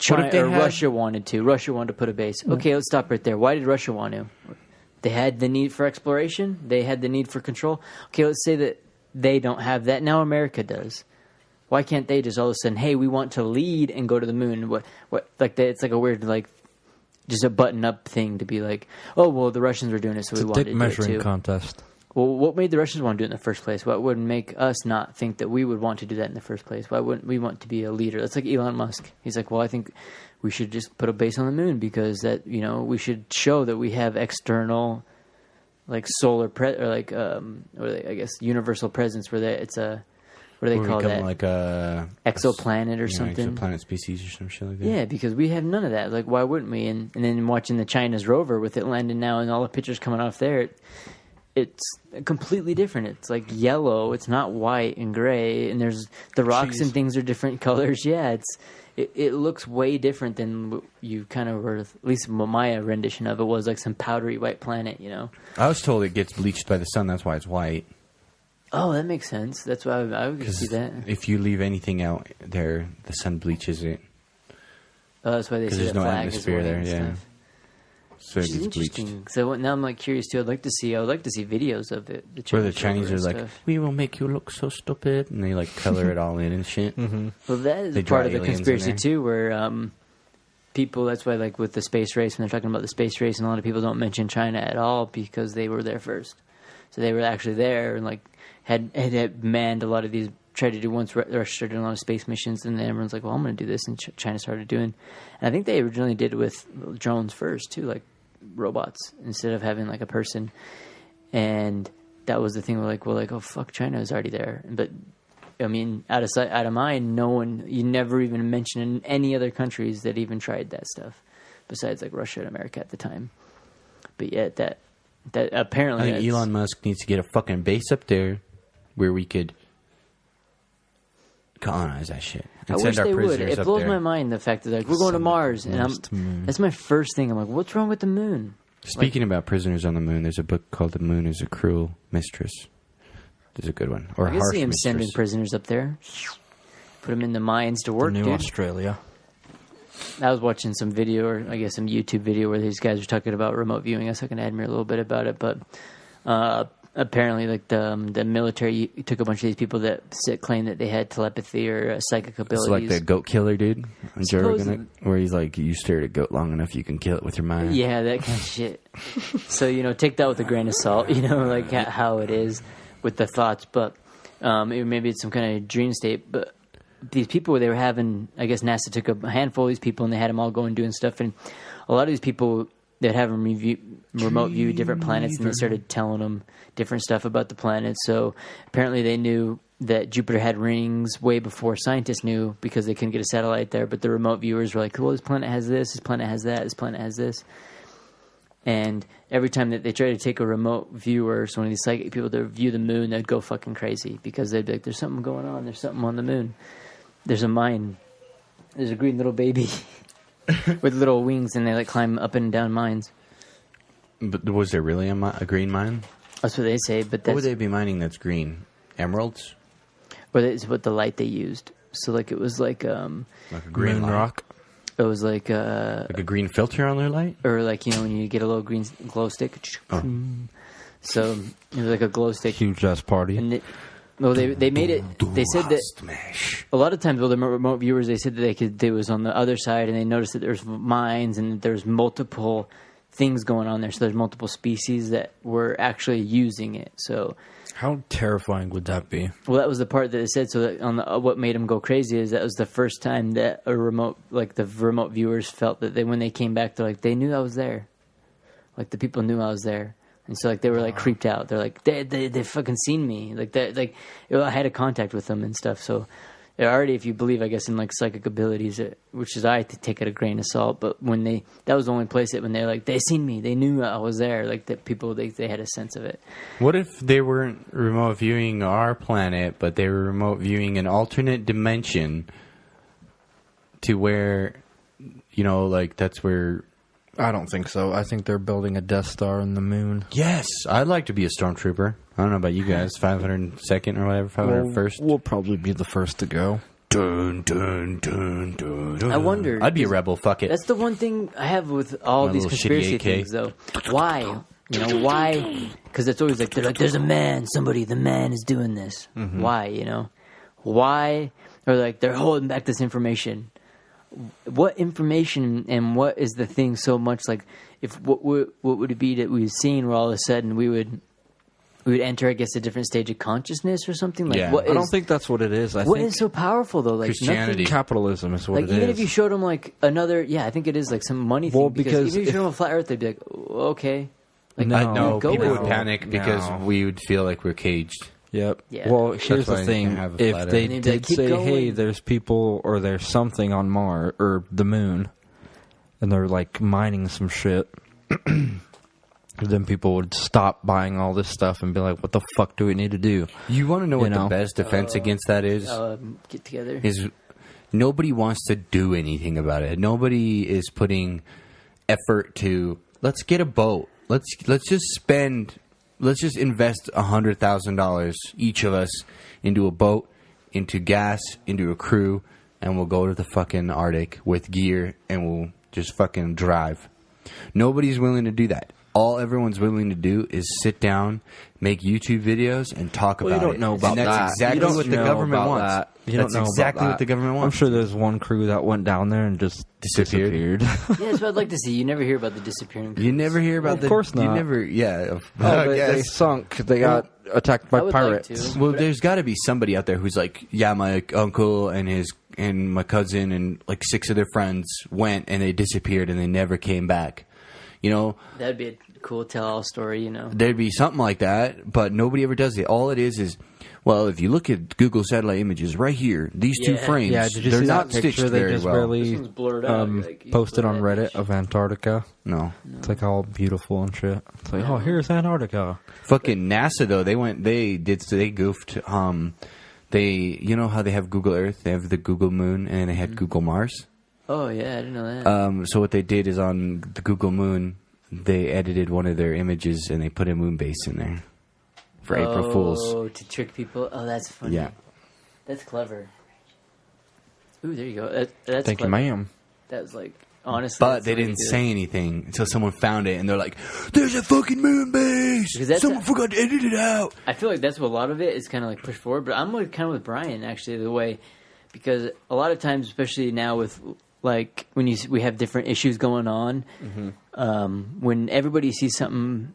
E: Russia wanted to. Russia wanted to put a base. Okay, let's stop right there. Why did Russia want to? They had the need for exploration. They had the need for control. Okay, let's say that they don't have that. Now America does. Why can't they just all of a sudden, hey, we want to lead and go to the moon? What like that? It's like a weird like. Just a button-up thing to be like, oh, well, the Russians were doing it, so we wanted to do it too. It's a dick measuring contest. Well, what made the Russians want to do it in the first place? What would make us not think that we would want to do that in the first place? Why wouldn't we want to be a leader? That's like Elon Musk. He's like, well, I think we should just put a base on the moon because that, you know, we should show that we have external, like solar I guess universal presence where it's a. What do they call that?
D: Like a
E: exoplanet or something.
D: Exoplanet species or some shit like that.
E: Yeah, because we have none of that. Like, why wouldn't we? And then watching the China's rover with it landing now and all the pictures coming off there, it's completely different. It's like yellow. It's not white and gray. And there's the rocks and things are different colors. Yeah, it looks way different than you kind of were. At least my rendition of it was like some powdery white planet. You know.
D: I was told it gets bleached by the sun. That's why it's white.
E: Oh, that makes sense. That's why I would see that.
D: If you leave anything out there, the sun bleaches it.
E: Oh, that's why they say
D: there's
E: the
D: no
E: flag
D: atmosphere
E: is
D: there.
E: white and
D: Yeah,
E: stuff.
D: so it gets
E: Interesting.
D: bleached.
E: So now I'm like curious too. I would like to see videos of it.
D: Where the Chinese are like,
E: stuff.
D: we will make you look so stupid, and they like color it all in and shit.
C: Mm-hmm.
E: Well, that is
D: They
E: part
D: draw
E: of the
D: aliens in
E: conspiracy
D: there.
E: too, where people. That's why, like with the space race, when they're talking about the space race, and a lot of people don't mention China at all because they were there first. So they were actually there and like had manned a lot of these. Tried to do once Russia started doing a lot of space missions, and then everyone's like, "Well, I'm going to do this," and China started doing. And I think they originally did it with drones first too, like robots instead of having like a person. And that was the thing. We're like, well, like, oh fuck, China is already there. But I mean, out of sight, out of mind. No one, you never even mention any other countries that even tried that stuff, besides like Russia and America at the time. But yet that apparently,
D: I think Elon Musk needs to get a fucking base up there where we could colonize that shit.
E: I wish they would. It blows my mind the fact that like we're going to Mars, and that's my first thing. I'm like, what's wrong with the moon?
D: Speaking about prisoners on the moon, there's a book called "The Moon Is a Cruel Mistress." There's a good one. Or
E: I can
D: Harsh
E: see him
D: Mistress.
E: sending prisoners up there, put them in the mines to work.
C: New
E: dude.
C: Australia.
E: I was watching some video, or I guess some YouTube video, where these guys were talking about remote viewing. I was talking to Admir a little bit about it, but apparently, like the military took a bunch of these people that claim that they had telepathy or psychic abilities.
D: It's like the goat killer dude on Joe Rogan, where he's like, you stare at a goat long enough, you can kill it with your mind.
E: Yeah, that kind of shit. So, take that with a grain of salt, like how it is with the thoughts. But maybe it's some kind of dream state. But these people, they were having, I guess NASA took a handful of these people and they had them all going doing stuff. And a lot of these people, they'd have them remote view different planets, and they started telling them different stuff about the planets. So apparently they knew that Jupiter had rings way before scientists knew, because they couldn't get a satellite there. But the remote viewers were like, well, this planet has this planet has that, this planet has this. And every time that they tried to take a remote viewer, so one of these psychic people to view the moon, they'd go fucking crazy, because they'd be like, there's something going on, there's something on the moon. There's a mine. There's a green little baby with little wings, and they like climb up and down mines.
D: But was there really a green mine?
E: That's what they say. But
D: What would they be mining that's green? Emeralds?
E: But it's what the light they used. So like it was like
D: a green
C: Moon
D: light?
C: rock.
E: it was like
D: Like a green filter on their light?
E: or like when you get a little green glow stick.
D: Oh.
E: So it was like a glow stick.
C: Huge ass party.
E: And they made it. They said that
D: Smash.
E: a lot of times, the remote viewers, they said that they was on the other side, and they noticed that there's mines and that there's multiple things going on there. So there's multiple species that were actually using it. So
C: How terrifying would that be?
E: well, that was the part that they said. So that what made them go crazy is that was the first time that the remote viewers felt that when they came back, they're like, they knew I was there. Like the people knew I was there. And so, like, they were like creeped out. They're like, they fucking seen me. Like that, like I had a contact with them and stuff. So, already, if you believe, I guess, in like psychic abilities, which is I take it a grain of salt. But that was the only place that when they're like, they seen me, they knew I was there. Like that, people they had a sense of it.
D: What if they weren't remote viewing our planet, but they were remote viewing an alternate dimension to where, like that's where
C: I don't think so. I think they're building a Death Star in the moon.
D: Yes, I'd like to be a stormtrooper. I don't know about you guys. 502nd or whatever, 501st.
C: We'll probably be the first to go.
D: Dun, dun, dun, dun, dun.
E: I wonder.
D: I'd be a rebel. Fuck it.
E: That's the one thing I have with all
D: My
E: these
D: little
E: conspiracy
D: shitty AK.
E: things, though. Why? You know, why? Because it's always like, they're like, there's a man, the man is doing this.
D: Mm-hmm.
E: Why, you know? Why? Or like, they're holding back this information. What information and what is the thing so much like, if what would it be that we've seen where all of a sudden we would enter, I guess, a different stage of consciousness or something? Like,
D: Yeah.
E: what is,
C: I don't think that's what it is. I
E: what
C: think
E: is so powerful, though? Like,
D: Christianity.
E: nothing,
C: capitalism is what
E: like,
C: it is.
E: even if you showed them like another, I think it is like some money thing.
C: Well,
E: because
C: because
E: even if you showed them a flat Earth, they'd be like, "Oh, okay." Like,
C: No,
E: go
D: people
E: with
D: would
E: it.
D: panic because we would feel like we're caged.
C: Yep.
E: Yeah.
C: Well, here's
D: why
C: the
D: you
C: thing:
D: can't have a
C: if
D: flat
C: they
D: Earth.
E: And they'd be like,
C: did
E: "Keep
C: say,
E: going."
C: "Hey, there's people or there's something on Mars or the moon," and they're like mining some shit, then people would stop buying all this stuff and be like, "What the fuck do we need to do?"
D: You want to know what
C: know?
D: the best defense against that is?
E: Get together.
D: Is nobody wants to do anything about it. Nobody is putting effort to, let's get a boat. Let's just invest $100,000 each of us into a boat, into gas, into a crew, and we'll go to the fucking Arctic with gear and we'll just fucking drive. Nobody's willing to do that. All everyone's willing to do is sit down, make YouTube videos, and talk
C: Well,
D: about
C: you don't
D: it.
C: know about
D: and that's
C: that.
D: exactly
C: You don't
D: what the
C: know
D: government
C: about
D: wants.
C: that. You
D: That's
C: don't know
D: exactly
C: about
D: what the
C: that.
D: government
C: I'm
D: wants.
C: sure there's one crew that went down there and just
D: Disappeared.
C: disappeared.
E: Yeah, that's what I'd like to see. You never hear about the disappearing.
D: You never hear about
C: Of course
D: You
C: not.
D: never, yeah.
C: Oh, they sunk. They got attacked
E: I
C: by
E: would like
C: pirates.
E: to.
D: Well, there's got to be somebody out there who's like, yeah, my uncle and my cousin and like 6 of their friends went and they disappeared and they never came back. You know,
E: That'd be a cool tell-all story, you know.
D: there'd be something like that, but nobody ever does it. All it is, well, if you look at Google satellite images right here, these 2
E: Yeah.
D: frames,
C: Yeah, did you
D: they're
C: see
D: not
C: that
D: stitched
C: picture they
D: very
C: just
D: well.
C: barely
E: This one's blurred out. Like, you
C: posted
E: blur
C: on
E: that
C: Reddit
E: bitch.
C: of Antarctica?
D: No.
C: It's like all beautiful and shit. It's like, oh, here's Antarctica.
D: Fucking NASA though, they goofed. You know how they have Google Earth, they have the Google Moon, and they had Google Mars.
E: Oh, yeah, I didn't know that.
D: So what they did is on the Google Moon, they edited one of their images and they put a moon base in there for April Fools.
E: Oh, to trick people. Oh, that's funny.
D: Yeah.
E: That's clever. Ooh, there you go. That's
C: Thank you,
E: clever.
C: ma'am.
E: That was like, honestly.
D: But
E: that's
D: they
E: the way
D: didn't
E: to do
D: say
E: it.
D: anything until someone found it and they're like, "There's a fucking moon base!
E: Because that's
D: Someone forgot to edit it out!"
E: I feel like that's what a lot of it is kind of like pushed forward. But I'm like kind of with Brian, actually, the way. Because a lot of times, especially now with like when we have different issues going on, when everybody sees something,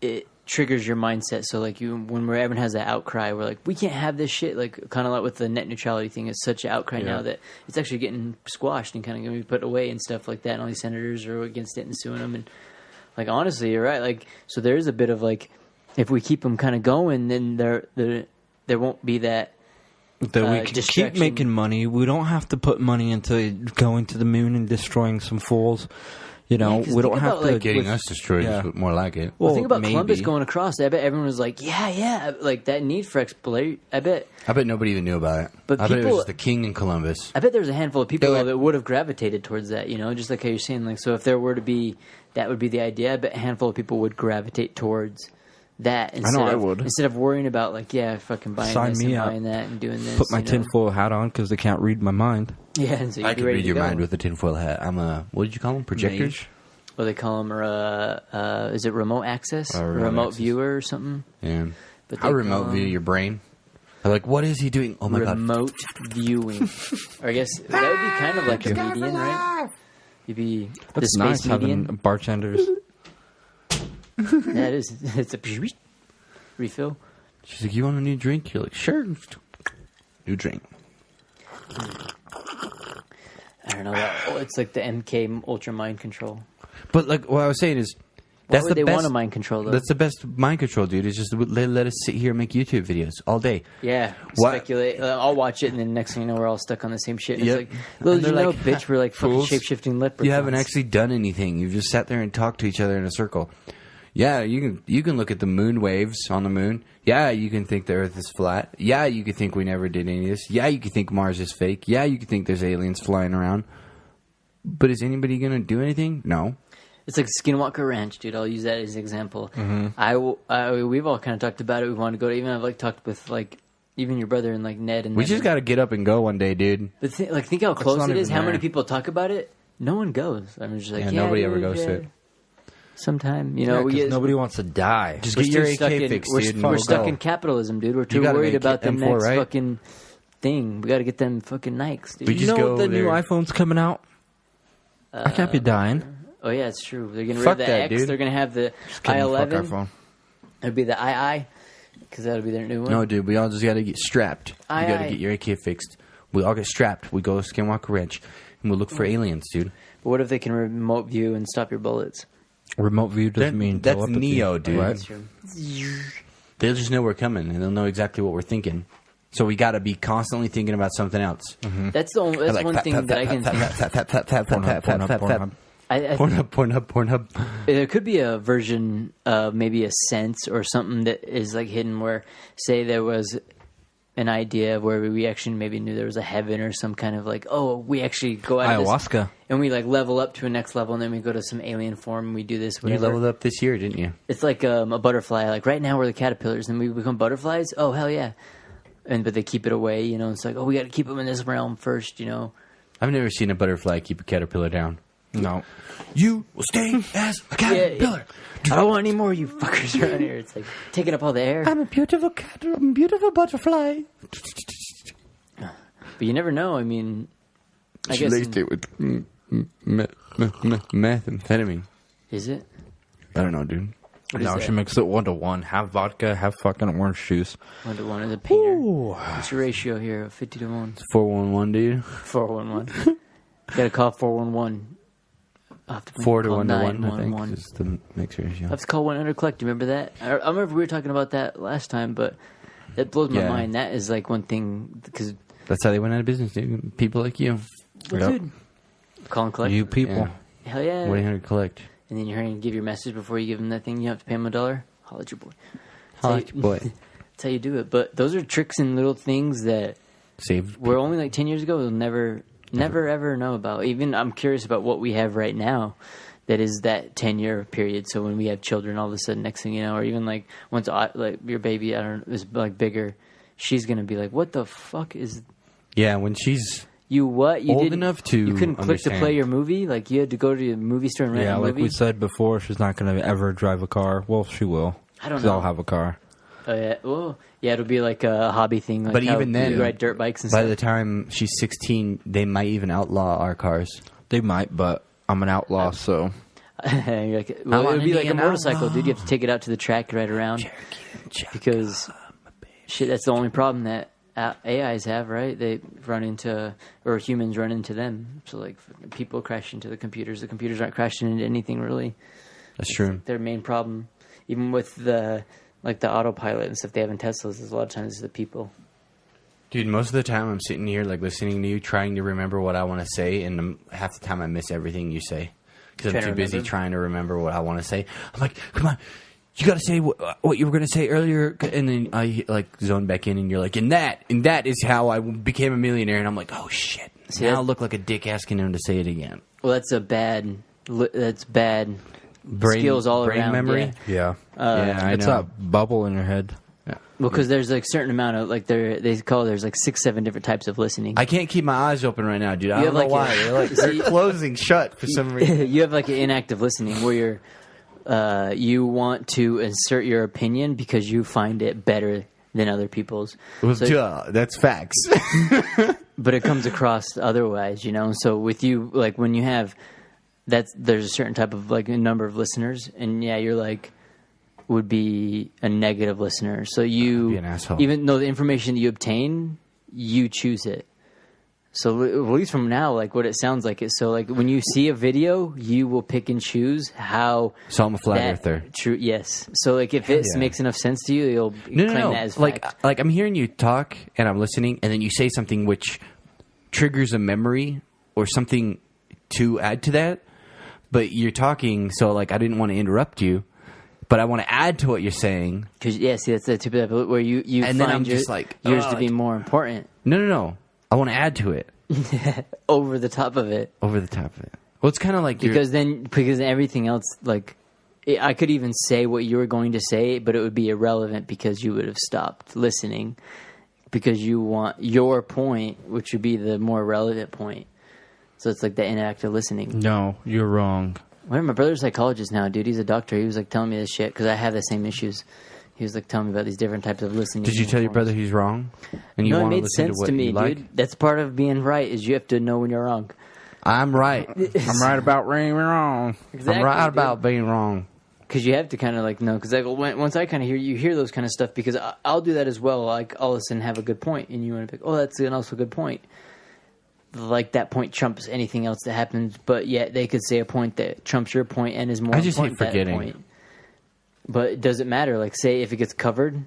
E: it triggers your mindset. So like when everyone has that outcry, we're like, we can't have this shit. Like kind of like with the net neutrality thing, it's such an outcry now that it's actually getting squashed and kind of going to be put away and stuff like that. And all these senators are against it and suing them. And like honestly, you're right. Like so, there is a bit of like, if we keep them kind of going, then there won't be that.
C: That we can keep
E: distraction.
C: making money. We don't have to put money into going to the moon and destroying some fools. You know,
E: 'cause
C: we don't
E: think
C: have
E: about,
C: to
E: like,
D: Getting
E: with-
D: us destroyed
C: Yeah.
D: is more like it.
E: Well, think about
C: maybe.
E: Columbus going across. I bet everyone was like, yeah, like that need for exploration. I bet
D: nobody even knew about it.
E: But
D: I bet it
E: people-
D: was just the king in Columbus.
E: there was a handful of people
D: Do it.
E: that would have gravitated towards that, you know, just like how you're saying. Like, so if there were to be, that would be the idea. I bet a handful of people would gravitate towards that. Instead
C: I
E: of,
C: would.
E: Instead of worrying about like, fucking buying
C: Sign
E: this
C: me
E: and
C: up.
E: buying that and doing this.
C: put my
E: you know?
C: tinfoil hat on because they can't read my mind.
E: Yeah, and so you'd
D: I
E: be
D: could
E: ready
D: read
E: to
D: your
E: go.
D: mind with a tinfoil hat. I'm a, what did you call them? Projectors?
C: Mage.
E: Or they call them, is it remote access?
D: Remote access.
E: Viewer or something?
D: Yeah.
E: But
D: How
E: they
D: remote
E: call
D: view
E: 'em
D: your brain? They're like, what is he doing? Oh my god.
E: remote viewing. Or I guess that would be kind of like a median, right? You'd be the
C: That's
E: space
C: nice
E: median.
C: having bartenders.
E: Yeah, it is. It's a refill.
D: She's like, you want a new drink? You're like, sure. New drink.
E: I don't know. It's like the MK Ultra mind control.
D: But like what I was saying is,
E: Why
D: that's
E: would
D: the
E: they
D: best.
E: want to mind control though?
D: That's the best mind control, dude. Is just they let us sit here and make YouTube videos all day.
E: Yeah,
D: What-
E: speculate. I'll watch it, and then next thing you know, we're all stuck on the same shit. And
D: Yep.
E: It's like, little
D: And
E: did you
D: they're
E: know,
D: like,
E: bitch, we're like fucking
D: fools.
E: shape-shifting leprechauns.
D: You haven't actually done anything. You've just sat there and talked to each other in a circle. Yeah, you can look at the moon waves on the moon. Yeah, you can think the Earth is flat. Yeah, you can think we never did any of this. Yeah, you can think Mars is fake. Yeah, you can think there's aliens flying around. But is anybody gonna do anything? No.
E: It's like Skinwalker Ranch, dude. I'll use that as an example. We've all kind of talked about it. We want to go to, even I've like talked with like even your brother and like Ned and
D: We just got to get up and go one day, dude.
E: But think how close
C: not
E: it is.
C: even
E: How
C: there.
E: many people talk about it? No one goes. I'm just like,
D: Yeah,
E: yeah,
D: nobody
E: dude,
D: ever goes to
E: yeah.
D: it.
E: Sometime,
C: Yeah,
E: we
C: 'cause
E: get,
C: nobody wants to die.
D: Just
E: we're
D: get your
E: still stuck
D: AK
E: in,
D: fixed,
E: we're,
D: dude. and
E: we're
D: we'll
E: stuck
D: go.
E: in capitalism, dude. We're
D: You
E: too
D: gotta
E: worried
D: make
E: about the
D: M4,
E: next
D: right?
E: fucking thing. We got to get them fucking Nikes, dude.
D: We
C: You
D: just
C: know
D: go
C: the new
D: there.
C: iPhone's coming out? I can't be dying.
E: Oh yeah, it's true. They're getting rid
D: Fuck
E: of the
D: that,
E: X.
D: dude.
E: They're gonna have the
C: Kidding, fuck
E: i11.
C: iPhone.
E: It'd be the II, because that'll be their new one.
D: No, dude, we all just got to get strapped. You got to get your AK fixed. We all get strapped. We go to Skinwalker Ranch, and we look for aliens, dude.
E: But what if they can remote view and stop your bullets?
C: Remote view doesn't mean
D: that's
C: telepathy,
D: Neo, dude.
C: right?
E: That's true.
D: They'll just know we're coming, and they'll know exactly what we're thinking. So we got to be constantly thinking about something else.
E: That's the only. That's one thing that I can think.
C: Pornhub.
E: I
D: Pornhub.
E: There could be a version of maybe a sense or something that is like hidden where, say, there was an idea of where we actually maybe knew there was a heaven or some kind of like, oh, we actually go out of this
C: Ayahuasca.
E: and we like level up to a next level and then we go to some alien form and we do this,
D: You
E: whatever.
D: leveled up this year, didn't you?
E: It's like a butterfly. Like right now we're the caterpillars and we become butterflies. Oh, hell yeah. But they keep it away, It's like, oh, we got to keep them in this realm first,
D: I've never seen a butterfly keep a caterpillar down.
C: No.
D: You will stay as a caterpillar.
E: I don't want any more of you fuckers around here. It's like taking up all the air.
D: I'm a beautiful cat. I'm a beautiful butterfly.
E: But you never know. I mean, I guess.
D: it with methamphetamine.
E: Is it?
D: I don't know, dude.
E: What is
C: No,
E: that?
C: she makes it 1-to-1. Have vodka, have fucking orange juice.
E: 1-to-1 is a painter. What's your ratio here of 50 to 1?
D: 411, dude.
E: 411. Gotta call 411.
D: 4 to 1 to 1, I think, is the mix ratio.
E: I have to call 100 collect. Do you remember that? I remember we were talking about that last time, but it blows my
D: Yeah.
E: mind. That is like one thing because,
D: That's how they went out of business, dude. People like you.
E: dude, call and collect.
C: You people.
D: Yeah.
E: Hell yeah.
D: 1-800 collect.
E: And then you're hearing give your message before you give them that thing. You have to pay them $1. Holla at your boy.
D: Holla at your boy.
E: That's how you do it. But those are tricks and little things that
D: Saved.
E: were only like 10 years ago. We'll never ever know about. Even I'm curious about what we have right now. That is that 10-year period. So when we have children, all of a sudden, next thing you know, or even like once like your baby, is like bigger, she's gonna be like, "What the fuck is
D: Yeah, when she's
E: you? What you
D: old
E: didn't-
D: enough to
E: You couldn't click to play
D: understand.
E: your movie. Like you had to go to the movie store and rent
C: Yeah,
E: a
C: like
E: movie.
C: we said before, she's not going to ever drive a car. Well, she will.
E: I don't
C: 'Cause
E: know.
C: I'll have a car.
E: Yeah, well, yeah, it'll be like a hobby thing. Like
D: But
E: how
D: even then,
E: you ride dirt bikes and
D: by
E: stuff.
D: the time she's 16, they might even outlaw our cars.
C: They might, but I'm an outlaw, so
E: You're like, well,
D: want
E: it would be
D: to
E: like
D: be
E: a
D: an
E: motorcycle,
D: outlaw.
E: dude. You have to take it out to the track, ride around. Because shit, that's the only problem that AIs have, right? They run into, or humans run into them. So like people crash into the computers. The computers aren't crashing into anything really.
D: That's true.
E: Their main problem, even with the autopilot and stuff they have in Teslas, is a lot of times the people.
D: Dude, most of the time I'm sitting here like listening to you, trying to remember what I want to say, and half the time I miss everything you say because I'm
E: Trying to
D: too busy
E: remember?
D: trying to remember what I want to say. I'm like, come on, you got to say what you were going to say earlier, and then I like zone back in, and you're like, and that is how I became a millionaire, and I'm like, oh shit,
E: See,
D: now
E: that-
D: I look like a dick asking him to say it again.
E: Well, that's bad
D: Brain,
E: skills all
D: brain
E: around.
D: memory.
E: Yeah.
C: yeah.
D: Yeah, I
C: It's
D: know.
C: a bubble in your head.
E: Well, because there's like certain amount of like there's like 6-7 different types of listening.
D: I can't keep my eyes open right now, dude. I
E: You
D: don't
E: have
D: know
E: like
D: why.
E: a-
D: They're closing shut for some reason.
E: You have like an inactive listening where you want to insert your opinion because you find it better than other people's.
D: Well,
E: So-
D: duh, that's facts.
E: but it comes across otherwise, So with you, like when you have there's a certain type of like a number of listeners, and yeah, you're like would be a negative listener. So you
D: Be an asshole.
E: even though the information that you obtain, you choose it. So at least from now, like what it sounds like is so like when you see a video, you will pick and choose how.
D: So I'm a flat
E: that-
D: earther.
E: True. Yes. So like if it
D: yeah.
E: makes enough sense to you, you'll claim that as
D: Like,
E: fact.
D: like I'm hearing you talk and I'm listening, and then you say something which triggers a memory or something to add to that. But you're talking, so like I didn't want to interrupt you, but I want to add to what you're saying.
E: Because see, that's the type of where you
D: And
E: find
D: then I'm just like,
E: yours to
D: ugh.
E: be more important.
D: No. I want to add to it.
E: over the top of it.
D: Over the top of it. Well, it's kind of like
E: Because everything else, like, I could even say what you were going to say, but it would be irrelevant because you would have stopped listening because you want your point, which would be the more relevant point. So it's like the inactive listening.
C: No, you're wrong.
E: Well, my brother's a psychologist now, dude. He's a doctor. He was like telling me this shit because I have the same issues. He was like telling me about these different types of listening.
D: Did you tell your brother he's wrong? And you
E: No, it
D: want to
E: made
D: listen
E: sense
D: to what
E: to me,
D: you like?
E: dude. That's part of being right is you have to know when you're wrong.
D: I'm right.
C: I'm right about being wrong.
E: Exactly,
D: I'm right
E: dude.
D: about being wrong.
E: Because you have to kind of like know. Because once I kind of hear those kind of stuff. Because I'll do that as well. Like all of a sudden have a good point, and you want to be like, oh, that's also a good point. Like that point trumps anything else that happens, but yet they could say a point that trumps your point and is more.
D: I just hate
E: important than that
D: forgetting.
E: point. But does it matter? Like, say if it gets covered.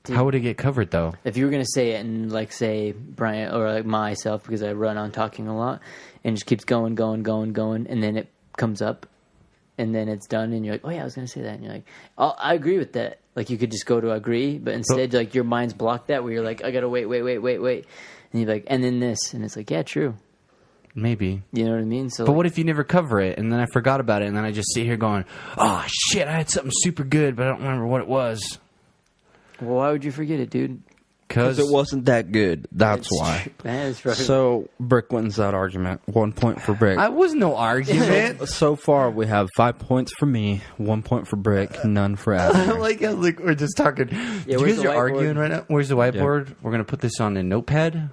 D: How would it get covered, though?
E: If you were going to say it and, like, say, Brian, or, like, myself, because I run on talking a lot, and it just keeps going, and then it comes up, and then it's done, and you're like, oh, yeah, I was going to say that. And you're like, oh, I agree with that. Like, you could just go to agree, but instead, like, your mind's blocked that, where you're like, I got to wait. And you're like, and then this. And it's like, yeah, true.
D: Maybe.
E: You know what I mean? So,
D: But what if you never cover it, and then I forgot about it, and then I just sit here going, oh, shit, I had something super good, but I don't remember what it was.
E: well, why would you forget it, dude?
C: Because it wasn't that good. That's why.
E: That's right.
C: So, Brick wins that argument. 1 point for Brick.
D: I was no argument.
C: So far, we have 5 points for me, 1 point for Brick, none for
D: I
C: Abner.
D: like how we're just talking. You
E: where's
D: guys
E: the
D: are arguing
E: whiteboard?
D: right now. Where's the whiteboard? We're going to put this on a notepad.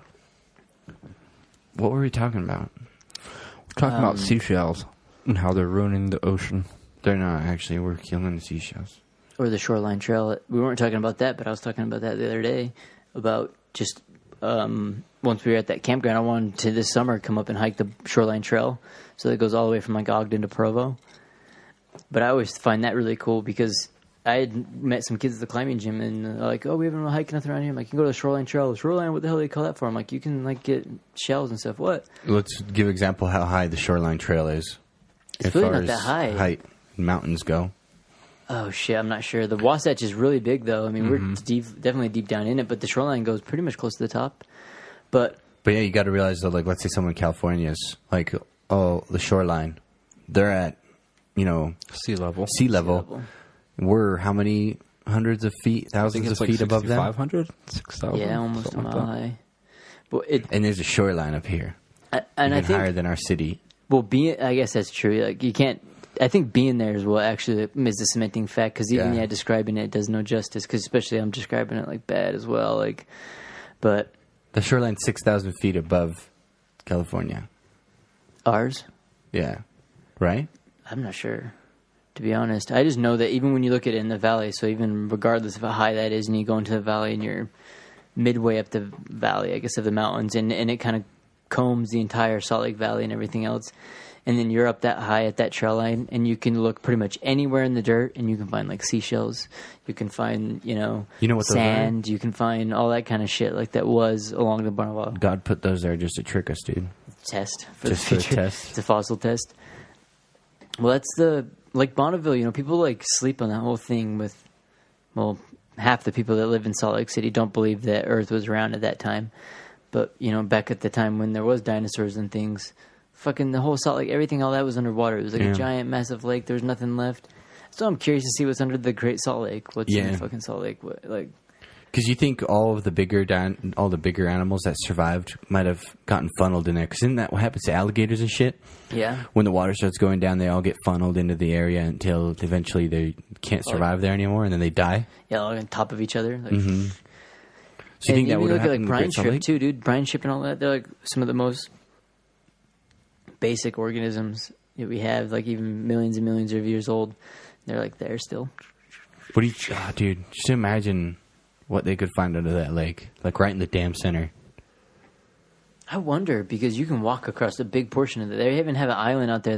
D: What were we talking about?
C: We're talking about seashells and how they're ruining the ocean.
D: They're not, actually. We're killing the seashells.
E: Or the shoreline trail. We weren't talking about that, but I was talking about that the other day. About just once we were at that campground, I wanted to this summer come up and hike the shoreline trail. So that goes all the way from like Ogden to Provo. But I always find that really cool because I had met some kids at the climbing gym and they're like, oh, we haven't really hiked nothing around here. I'm like, you can go to the shoreline trail. The shoreline, what the hell do they call that for? I'm like, you can like get shells and stuff. What?
D: Let's give example how high the shoreline trail is.
E: It's
D: as
E: really
D: far
E: not
D: as
E: that high.
D: Height and mountains go.
E: Oh shit, I'm not sure. The Wasatch is really big though. I mean, we're definitely deep down in it, but the shoreline goes pretty much close to the top. But
D: yeah, you got to realize that, like, let's say someone in California is like, oh, the shoreline, they're at,
C: Sea level.
D: sea level. We're how many hundreds of feet, thousands of feet above them?
C: 500? 6,000?
E: yeah, almost a
C: something
E: mile
C: like that.
E: high. But
D: And there's a shoreline up here,
E: and
D: even
E: I think
D: higher than our city.
E: well, I guess that's true. Like you can't. I think being there is what actually is the cementing fact. Because even
D: Yeah.
E: describing it does no justice. Because especially I'm describing it like bad as well. Like, but
D: The shoreline's 6,000 feet above California.
E: ours,
D: Yeah, right.
E: I'm not sure. To be honest, I just know that even when you look at it in the valley, so even regardless of how high that is, and you go into the valley and you're midway up the valley, I guess, of the mountains, and it kind of combs the entire Salt Lake Valley and everything else. And then you're up that high at that trail line, and you can look pretty much anywhere in the dirt, and you can find like seashells. You can find,
D: You know what those
E: sand. You can find all that kind of shit like that was along the Bonneville
D: God put those there just to trick us, dude.
E: test for
D: Just
E: the
D: for a
E: future.
D: test.
E: It's a fossil test. Well, that's like Bonneville. People like sleep on that whole thing with, well, half the people that live in Salt Lake City don't believe that Earth was round at that time. But, back at the time when there was dinosaurs and things, fucking the whole Salt Lake, everything, all that was underwater. It was like a giant, massive lake. There was nothing left. So I'm curious to see what's under the Great Salt Lake. What's in the fucking Salt Lake?
D: Because you think all the bigger animals that survived might have gotten funneled in there. Because isn't that what happens to alligators and shit?
E: Yeah.
D: When the water starts going down, they all get funneled into the area until eventually they can't survive there anymore, and then they die.
E: Yeah, all on top of each other. Like,
D: So you think that would have
E: look at
D: happened in
E: brine
D: Great Salt
E: shrimp
D: Lake?
E: too, dude. Brine shrimp and all that. They're like some of the most basic organisms that we have. Like even millions and millions of years old. They're like there still.
D: What do you, dude? Just imagine what they could find under that lake, like right in the damn center.
E: I wonder because you can walk across a big portion of it. They even have an island out there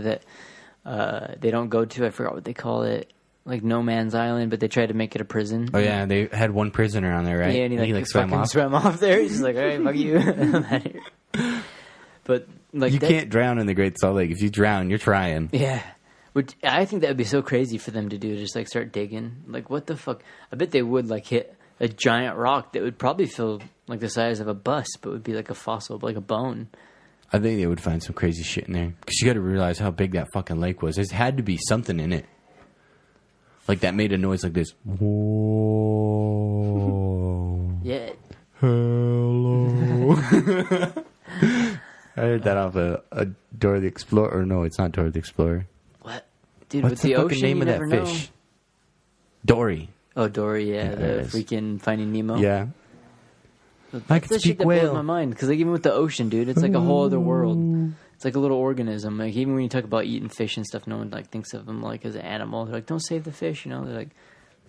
E: that they don't go to. I forgot what they call it. Like No Man's Island, but they tried to make it a prison.
D: Oh yeah, they had one prisoner on there, right?
E: Yeah, and he like
D: swam
E: fucking
D: off.
E: swam off there. He's just like, all right, fuck you. I'm out of here. But like
D: You
E: that's-
D: can't drown in the Great Salt Lake. If you drown, you're trying.
E: Yeah. Which I think that would be so crazy for them to do, just like start digging. Like, what the fuck? I bet they would like hit a giant rock that would probably feel like the size of a bus, but would be like a fossil, like a bone.
D: I think they would find some crazy shit in there. Because you got to realize how big that fucking lake was. There had to be something in it. Like that made a noise like this. Whoa.
E: Yeah.
D: Hello. I heard that off a Dora the Explorer. Or no, it's not Dora the Explorer.
E: What? Dude,
D: What's
E: with
D: the
E: the
D: fucking
E: ocean,
D: name
E: you
D: of that
E: never know.
D: fish? Dory.
E: Oh, Dory, yeah.
D: Yeah,
E: The
D: it is.
E: freaking Finding Nemo.
D: Yeah.
E: That's
D: I could
E: the shit
D: speak
E: that blows
D: whale.
E: my mind. Because like even with the ocean, dude, it's like a whole other world. It's like a little organism. Like even when you talk about eating fish and stuff, no one like thinks of them like as an animal. They're like, don't save the fish, you know. They're like,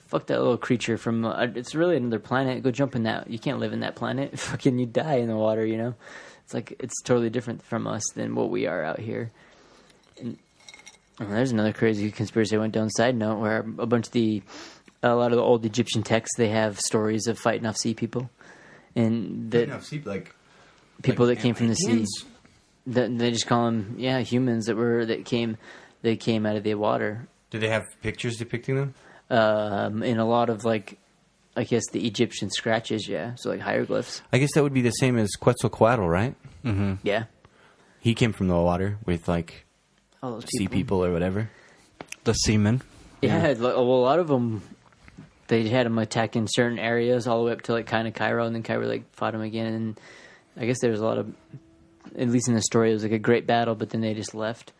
E: fuck that little creature from. It's really another planet. Go jump in that. You can't live in that planet. Fucking, you die in the water. You know. It's like it's totally different from us than what we are out here. And there's another crazy conspiracy I went down. Side note, where a lot of the old Egyptian texts, they have stories of fighting off sea people, and that people that came from the sea. They just call them humans that came out of the water.
D: Do they have pictures depicting them?
E: In a lot of like, I guess the Egyptian scratches, so like hieroglyphs.
D: I guess that would be the same as Quetzalcoatl, right?
C: Mm-hmm.
E: Yeah,
D: He came from the water with like
E: all those
D: sea people or whatever.
C: The seamen.
E: Yeah, well, a lot of them, they had them attacking certain areas all the way up to like kind of Cairo, and then Cairo like fought them again. And I guess there was a lot of, at least in the story, it was like a great battle, but then they just left.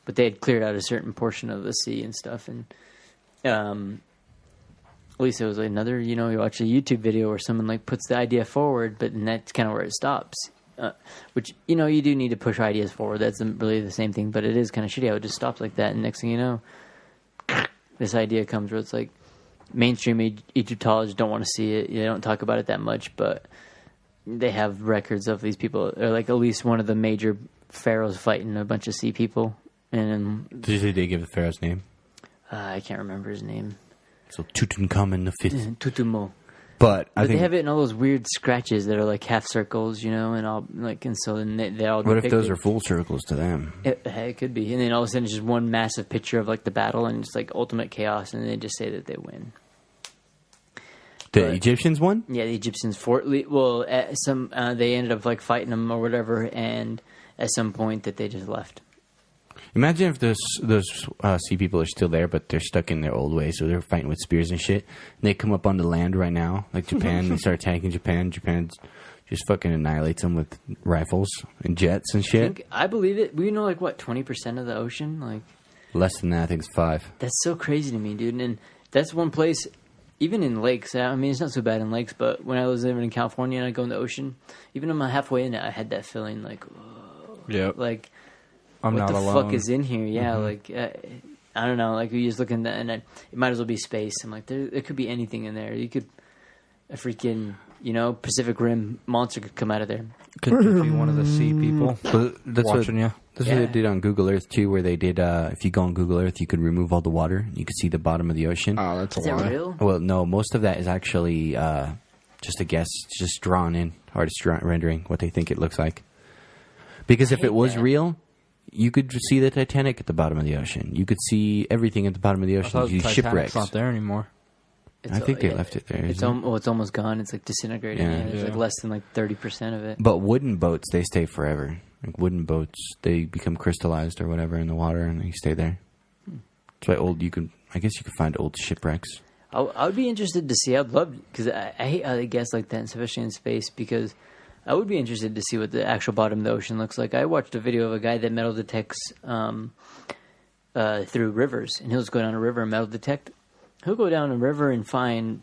E: But they had cleared out a certain portion of the sea and stuff. And at least it was like another, you watch a YouTube video where someone like puts the idea forward, but then that's kind of where it stops. Which, you do need to push ideas forward. That's really the same thing, but it is kind of shitty how it just stops like that. And next thing you know, this idea comes where it's like mainstream Egyptologists don't want to see it. They don't talk about it that much, but they have records of these people, or like at least one of the major pharaohs fighting a bunch of sea people. And
D: Did they give the pharaoh's name?
E: I can't remember his name.
D: So Tutankhamun the Fifth.
E: Tutumo.
D: But I
E: But
D: think
E: they have it in all those weird scratches that are like half circles, and all like, and so then they all.
D: what if those
E: depicted.
D: are full circles to them?
E: It could be, and then all of a sudden it's just one massive picture of like the battle, and it's like ultimate chaos, and they just say that they win.
D: The Egyptians won?
E: Yeah, the Egyptians they ended up like fighting them or whatever, and at some point that they just left.
D: Imagine if those sea people are still there, but they're stuck in their old ways, so they're fighting with spears and shit. And they come up onto land right now, like Japan. They start attacking Japan. Japan just fucking annihilates them with rifles and jets and shit.
E: I believe it. We know like what 20% of the ocean, like
D: Less than that, I think it's 5.
E: that's so crazy to me, dude. And that's one place. Even in lakes, I mean, it's not so bad in lakes, but when I was living in California and I go in the ocean, even when I'm halfway in it, I had that feeling like, whoa,
C: Yeah.
E: like,
C: I'm
E: what
C: not
E: the
C: alone.
E: fuck is in here? Yeah, like, I don't know, like, you just look in that, and it might as well be space. I'm like, there could be anything in there. You could, a freaking, Pacific Rim monster could come out of there.
C: Could be one of the sea people
D: That's
C: watching you.
D: That's what they did on Google Earth, too, where they did, if you go on Google Earth, you could remove all the water. You could see the bottom of the ocean.
C: Oh, that's a
E: Is that
C: lie.
E: real?
D: Well, no, most of that is actually just a guess, just drawn in, artist rendering what they think it looks like. Because if
E: hate
D: it was
E: that.
D: real, you could see the Titanic at the bottom of the ocean. You could see everything at the bottom of the
C: I
D: ocean.
C: thought
D: You
C: Titanic's
D: shipwrecks.
C: not there anymore.
D: I think they left it there.
E: It's
D: isn't it?
E: it's almost gone. It's like disintegrating.
D: Yeah.
E: Yeah. There's like
C: Yeah.
E: less than like 30% of it.
D: But wooden boats, they stay forever. Like wooden boats, they become crystallized or whatever in the water, and they stay there. That's why I guess you could find old shipwrecks.
E: I would be interested to see. I'd love, because I hate how they guess like that, especially in space, because I would be interested to see what the actual bottom of the ocean looks like. I watched a video of a guy that metal detects through rivers, and he'll just go down a river and metal detect. He'll go down a river and find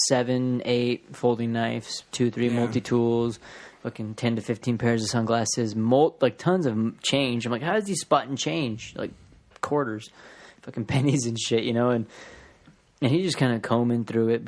E: 7, 8 folding knives, 2, 3 multi-tools, fucking 10 to 15 pairs of sunglasses, like tons of change. I'm like, how is he spotting change? Like quarters, fucking pennies and shit, and he's just kind of combing through it.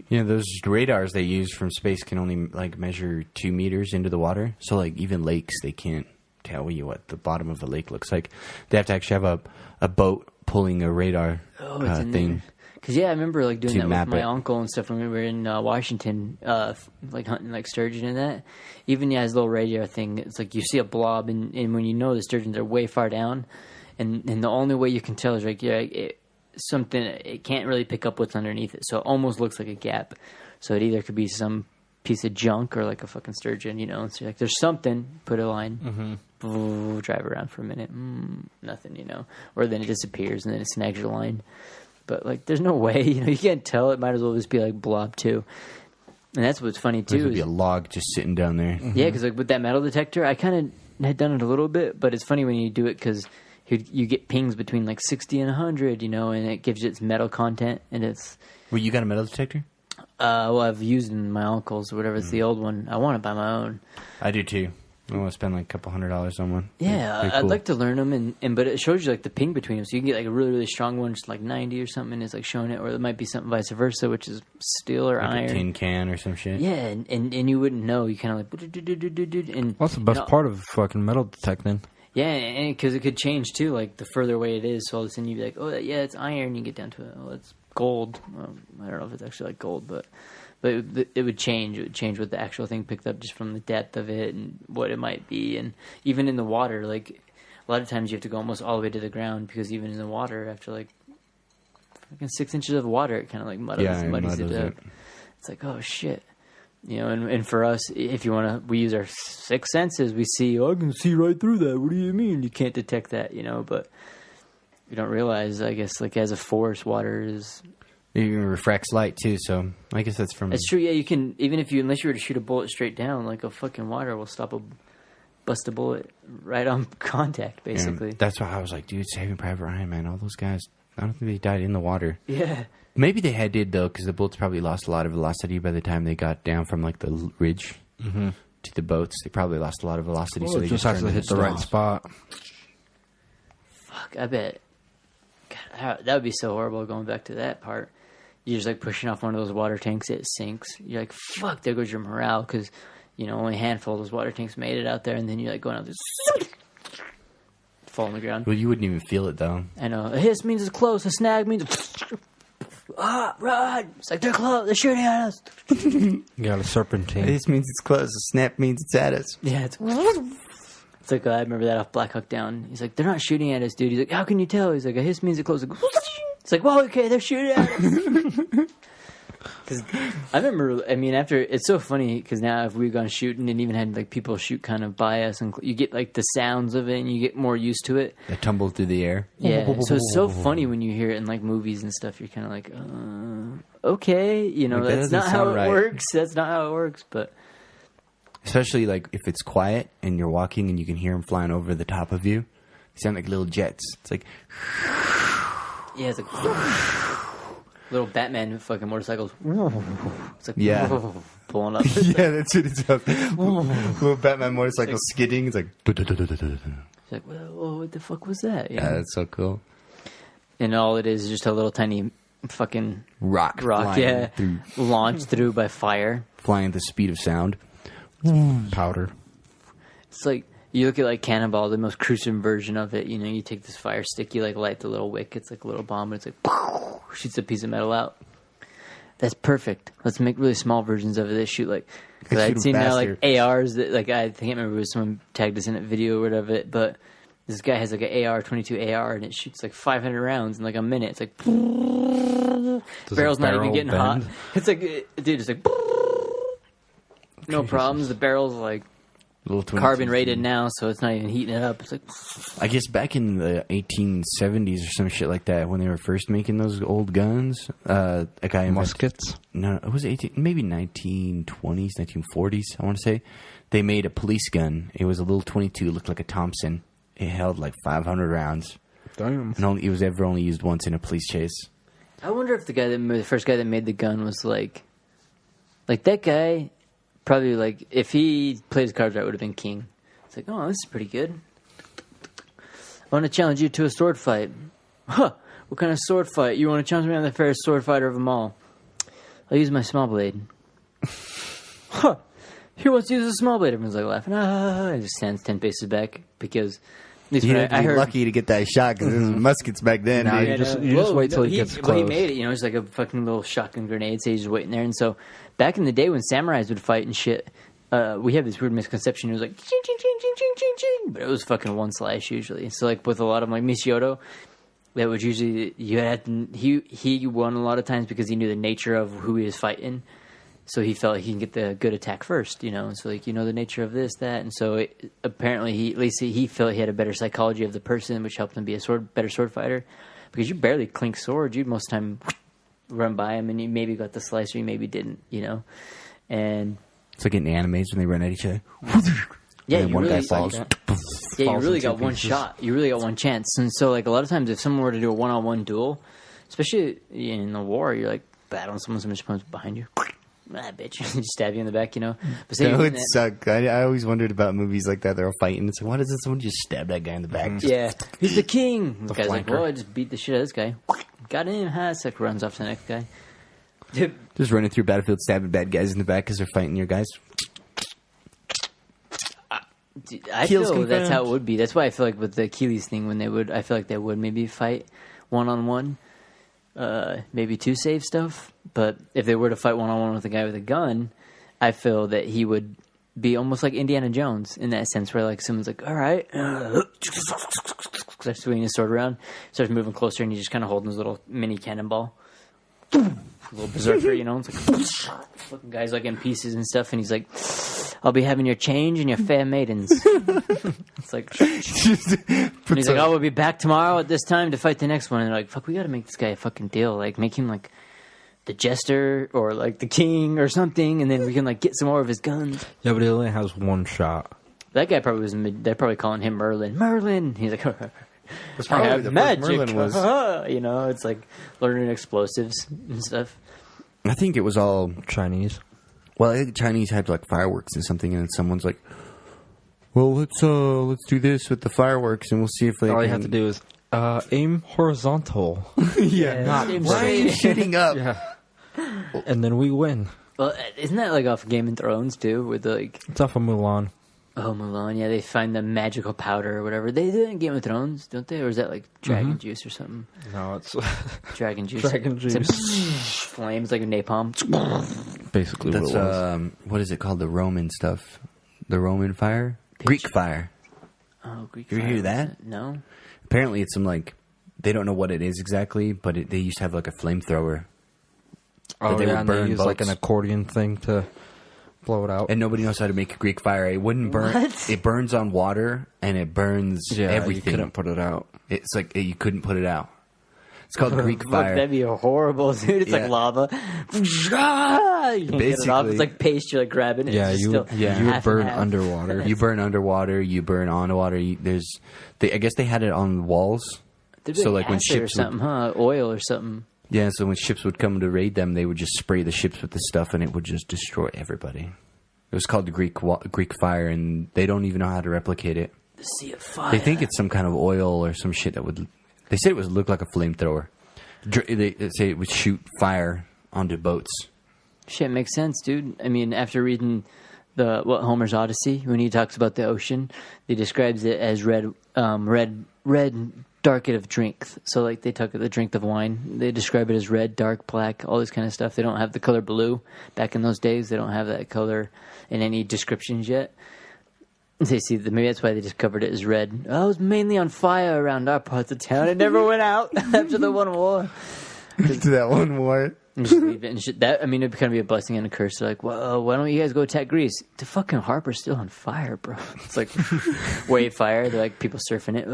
D: Yeah, those radars they use from space can only like measure 2 meters into the water. So like even lakes, they can't tell you what the bottom of a lake looks like. They have to actually have a boat pulling a radar thing.
E: Because I remember like doing
D: to
E: that with
D: map
E: my
D: it.
E: uncle and stuff when we were in Washington, like hunting like sturgeon and that. Even his little radar thing, it's like you see a blob, and when you know the sturgeons are way far down, and the only way you can tell is like something, it can't really pick up what's underneath it. So it almost looks like a gap. So it either could be some piece of junk or like a fucking sturgeon, you know. And so you're like, there's something, put a line, drive around for a minute, nothing, you know. Or then it disappears and then it snags your line. But like, there's no way, you know, you can't tell. It might as well just be like blob too. And that's what's funny too.
D: There'd be a log just sitting down there.
E: Yeah, because like with that metal detector, I kind of had done it a little bit, but it's funny when you do it because you get pings between like 60 and 100, you know, and it gives you its metal content, and it's...
D: Well, you got a metal detector?
E: Well, I've used in my uncle's or whatever. It's the old one. I want to buy my own.
D: I do too. I want to spend like a couple $100 on one.
E: Yeah,
D: Pretty
E: I'd
D: cool.
E: like to learn them, but it shows you like the ping between them, so you can get like a really, really strong one, just like 90 or something, and it's like showing it, or it might be something vice versa, which is steel or
D: like
E: iron.
D: a tin can or some shit.
E: Yeah, and you wouldn't know. You kind of like... And,
C: That's the best part of fucking metal detecting.
E: Yeah, and because it could change too, like the further away it is. So all of a sudden you'd be like, oh, yeah, it's iron. You get down to it, oh, it's gold. Well, I don't know if it's actually like gold, but it would change. It would change what the actual thing picked up just from the depth of it and what it might be. And even in the water, like a lot of times you have to go almost all the way to the ground because even in the water, after like 6 inches of water, it kind of like muddies it up. It's like, oh shit. You know, and for us, if you want to, we use our sixth senses. We see, I can see right through that. What do you mean? You can't detect that, you know, but you don't realize, I guess, like as a force, water is...
D: It even refracts light too, so I guess that's from...
E: It's true, yeah, you can, unless you were to shoot a bullet straight down, like a fucking water will bust a bullet right on contact, basically.
D: Yeah, that's why I was like, dude, Saving Private Ryan, man, all those guys, I don't think they died in the water.
E: Yeah.
D: Maybe they did, though, because the boats probably lost a lot of velocity by the time they got down from, like, the ridge to the boats. They probably lost a lot of velocity, so they
C: just have to hit the right spot.
E: Fuck, I bet. God, that would be so horrible going back to that part. You're just, like, pushing off one of those water tanks, it sinks. You're like, fuck, there goes your morale, because, you know, only a handful of those water tanks made it out there, and then you're, like, going out there, fall on the ground.
D: Well, you wouldn't even feel it, though.
E: I know. A hiss means it's close, a snag means... run! It's like, they're close, they're shooting at us.
C: You got a serpentine.
D: This means it's close. A snap means it's at us.
E: Yeah, it's like, I remember that off Black Hawk Down. He's like, they're not shooting at us, dude. He's like, how can you tell? He's like, a hiss means it's close. It's like, well, okay, they're shooting at us. Because I remember, I mean, after, it's so funny, because now if we've gone shooting and even had, like, people shoot kind of by us, and you get, like, the sounds of it, and you get more used to it.
D: They tumble through the air.
E: Yeah, so it's so funny when you hear it in, like, movies and stuff. You're kind of like, okay, you know,
D: Like, that
E: that's
D: doesn't
E: not how
D: sound
E: it
D: right.
E: works. That's not how it works, but...
D: Especially, like, if it's quiet and you're walking and you can hear them flying over the top of you. They sound like little jets. It's like...
E: Yeah, it's like... Little Batman fucking motorcycles. It's like...
D: Yeah.
E: Pulling up.
D: yeah, that's what it sounds like. Little Batman motorcycle skidding. It's like...
E: It's like, whoa, what the fuck was that? You know?
D: Yeah, that's so cool.
E: And all it is just a little tiny fucking...
D: Rock flying
E: yeah.
D: through.
E: Launched through by fire.
D: Flying at the speed of sound.
C: Powder.
E: It's like... You look at, like, Cannonball, the most gruesome version of it. You know, you take this fire stick, you, like, light the little wick. It's like a little bomb, and it's like... shoots a piece of metal out. That's perfect. Let's make really small versions of it that shoot, like... Because I'd seen now, like, ARs that... Like, I can't remember if it was someone tagged us in a video or whatever, but... This guy has, like, an AR-22 AR, and it shoots, like, 500 rounds in, like, a minute. It's like... Barrel's not even getting hot. It's like... Dude, it's like... No problems. The barrel's, like... carbon rated now, so it's not even heating it up. It's like,
D: I guess back in the 1870s or some shit like that, when they were first making those old guns, a guy in
C: Muskets?
D: No, it was maybe 1920s, 1940s. I want to say they made a police gun. It was a little 22, looked like a Thompson. It held like 500 rounds.
C: Damn.
D: And it was ever only used once in a police chase.
E: I wonder if the first guy that made the gun was like that guy. Probably, like, if he played his cards right, would have been king. It's like, oh, this is pretty good. I want to challenge you to a sword fight. Huh, what kind of sword fight? You want to challenge me? I'm the fairest sword fighter of them all. I'll use my small blade. Huh, who wants to use a small blade? Everyone's like laughing. Ah, he just stands 10 paces back because...
D: You have to be lucky to get that shot because there was muskets back then.
C: Nah,
D: dude.
C: you just wait till he gets close.
E: Well, he made it, you know, it's like a fucking little shotgun grenade, so he's just waiting there. And so, back in the day when samurais would fight and shit, we have this weird misconception. It was like, ching, ching, ching, ching, ching, ching, ching. But it was fucking one slash usually. So, like, with a lot of, like, Michioto, that would usually he won a lot of times because he knew the nature of who he was fighting. So he felt he can get the good attack first, you know. So like the nature of this, that, and so apparently he felt he had a better psychology of the person, which helped him be a better sword fighter. Because you barely clink swords, you'd most of the time run by him, and you maybe got the slice or you maybe didn't, you know. And
D: it's like in the animes when they run at each other.
E: Yeah,
D: and one
E: really,
D: guy falls.
E: Yeah, you really got one shot. You really got one chance. And so like a lot of times, if someone were to do a one-on-one duel, especially in the war, you're like battling someone just comes behind you. Ah, bitch. Just stab you in the back, you know? But
D: that would suck. I always wondered about movies like that. They're all fighting. It's like, why doesn't someone just stab that guy in the back?
E: Yeah. He's the king. The guy's like,
C: flanker.
E: well, I just beat the shit out of this guy. Got him. It's like runs off to the next guy.
D: Just running through Battlefield, stabbing bad guys in the back because they're fighting your guys.
E: I feel that's how it would be. That's why I feel like with the Achilles thing, I feel like they would maybe fight one-on-one. Maybe to save stuff, but if they were to fight one-on-one with a guy with a gun, I feel that he would be almost like Indiana Jones in that sense, where like someone's like, all right, starts swinging his sword around, starts moving closer, and he's just kind of holding his little mini cannonball. A little berserker, you know? It's like, fucking guy's like in pieces and stuff, and he's like, I'll be having your change and your fair maidens. It's like, and he's like, oh, we'll be back tomorrow at this time to fight the next one. And they're like, fuck, we gotta make this guy a fucking deal. Like, make him like the jester or like the king or something, and then we can like get some more of his guns.
C: Yeah, but he only has one shot.
E: That guy probably was, they're probably calling him Merlin. Merlin! He's like,
D: That's probably the
E: magic.
D: Merlin was.
E: You know, it's like learning explosives and stuff.
D: I think it was all
C: Chinese.
D: Well, I think Chinese had like fireworks and something, and someone's like, "Well, let's do this with the fireworks, and we'll see if they."
C: All you have to do is aim horizontal.
D: Yeah. Why are you shooting up?
C: Yeah. And then we win.
E: Well, isn't that like off Game of Thrones too? With like,
C: It's off of Mulan.
E: oh, Mulan, yeah, they find the magical powder or whatever. They do it in Game of Thrones, don't they? Or is that like dragon juice or something?
C: No, it's
E: Dragon juice.
C: Dragon
E: It's like,
C: juice.
E: flames like a napalm.
C: Basically
D: That's
C: what it was.
D: what is it called? The Roman stuff, the Roman fire, Greek fire.
E: Oh, Greek
D: You ever
E: fire,
D: hear that?
E: was it? No.
D: Apparently, it's some like they don't know what it is exactly, but they used to have like a flamethrower,
C: Oh,
D: they
C: yeah,
D: would
C: and
D: burn
C: they use like an
D: boats.
C: accordion thing to blow it out.
D: and nobody knows how to make a Greek fire. It wouldn't burn.
E: What?
D: It burns on water, and it burns
C: yeah,
D: everything.
C: you couldn't put it out.
D: It's like you couldn't put it out. It's called Greek
E: Fuck,
D: fire.
E: that'd be horrible, dude. It's
D: Yeah.
E: like lava. You can't get it off.
D: Basically.
E: It's like paste. You're like grabbing it.
C: Yeah,
E: It's
C: you
E: just still
C: you
E: half
C: would
E: and
C: burn
E: half.
C: underwater.
D: You burn underwater. You burn on water. I guess they had it on walls.
E: There'd be
D: So, like, when
E: acid or
D: ships would-
E: something, huh? Oil or something.
D: Yeah, so when ships would come to raid them, they would just spray the ships with the stuff, and it would just destroy everybody. It was called the Greek fire, and they don't even know how to replicate it.
E: The Sea of Fire.
D: They think it's some kind of oil or some shit that would. They said it would look like a flamethrower. They say it would shoot fire onto boats.
E: Shit makes sense, dude. I mean, after reading Homer's Odyssey, when he talks about the ocean, he describes it as red, dark of drink. So, like, they took the drink of wine. They describe it as red, dark, black, all this kind of stuff. They don't have the color blue. Back in those days, they don't have that color in any descriptions yet. They see maybe that's why they just covered it as red. Oh, it was mainly on fire around our parts of town. It never went out after the one war.
D: To that one war.
E: And just leave it and shit. That, I mean, it'd kind of be a blessing and a curse. They're like, well, why don't you guys go attack Greece? The fucking Harper's still on fire, bro. It's like wave fire. They're like people surfing it.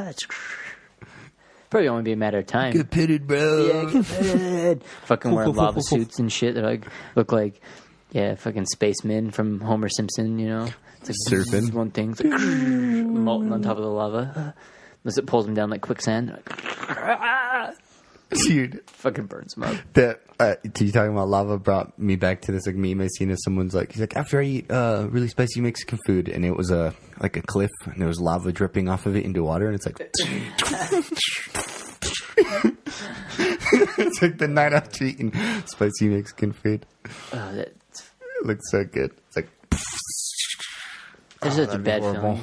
E: It's probably only be a matter of time.
D: Get pitted, bro.
E: Yeah, get pitted. Fucking wearing lava suits and shit. They're like look like fucking spacemen from Homer Simpson. You know, it's like
D: Surfing.
E: one thing. It's like molten on top of the lava. Unless it pulls them down like quicksand.
D: Dude,
E: Fucking burns them up.
D: that you talking about lava brought me back to this like meme I seen of someone's like, he's like, after I eat really spicy Mexican food, and it was like a cliff, and there was lava dripping off of it into water, and it's like it's like the night after eating spicy Mexican food.
E: Oh, that.
D: It looks so good. It's like
E: There's such a bad feeling.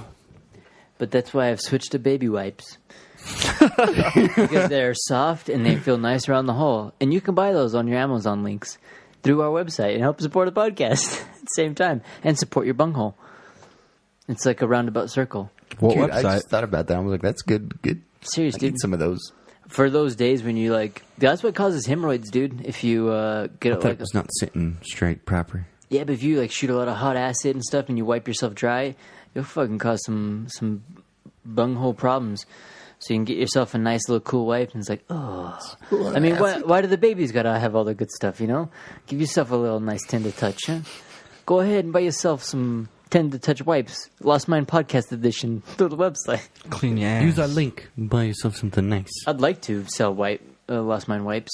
E: But that's why I've switched to baby wipes. Because they're soft and they feel nice around the hole. And you can buy those on your Amazon links through our website and help support the podcast at the same time. And support your bunghole. It's like a roundabout circle.
C: What
D: dude,
C: website?
D: I just thought about that. I was like, that's good.
E: Serious,
D: I
E: dude.
D: need some of those.
E: for those days when you like, that's what causes hemorrhoids, dude. If you get
D: I thought it was not sitting straight proper.
E: yeah, but if you like shoot a lot of hot acid and stuff and you wipe yourself dry, you'll fucking cause some bunghole problems. So you can get yourself a nice little cool wipe, and it's like, oh. I mean, why do the babies gotta have all the good stuff, you know? Give yourself a little nice tender touch, huh? Go ahead and buy yourself some tender touch wipes. Lost Mind Podcast Edition through the website.
C: Clean your ass.
D: Use our link. Buy yourself something nice.
E: I'd like to sell Lost Mind wipes.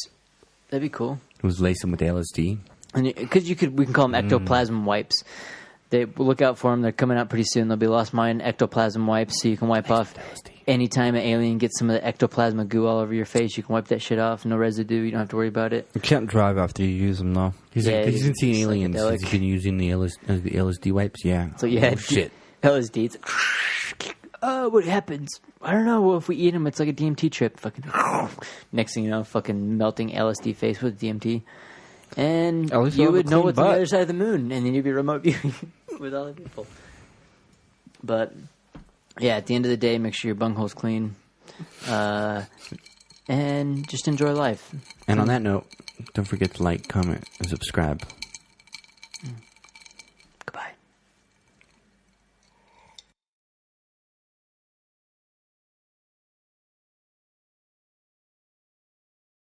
E: That'd be cool.
D: It was laced them with LSD.
E: And because we can call them ectoplasm wipes. They look out for them. They're coming out pretty soon. They'll be Lost Mind ectoplasm wipes, so you can wipe off anytime an alien gets some of the ectoplasma goo all over your face. You can wipe that shit off, no residue. You don't have to worry about it.
C: You can't drive after you use them, though.
D: He's been seeing aliens. He's been using the LSD wipes. Yeah.
E: So yeah,
D: shit.
E: LSD. It's what happens? I don't know. Well, if we eat them, it's like a DMT trip. Fucking next thing you know, fucking melting LSD face with DMT. And
C: At least
E: you
C: you'll have
E: would
C: a
E: know
C: clean
E: what's on
C: butt.
E: the other side of the moon, and then you'd be remote viewing with other people. But yeah, at the end of the day, make sure your bunghole's clean, and just enjoy life.
D: And on that note, don't forget to like, comment, and subscribe.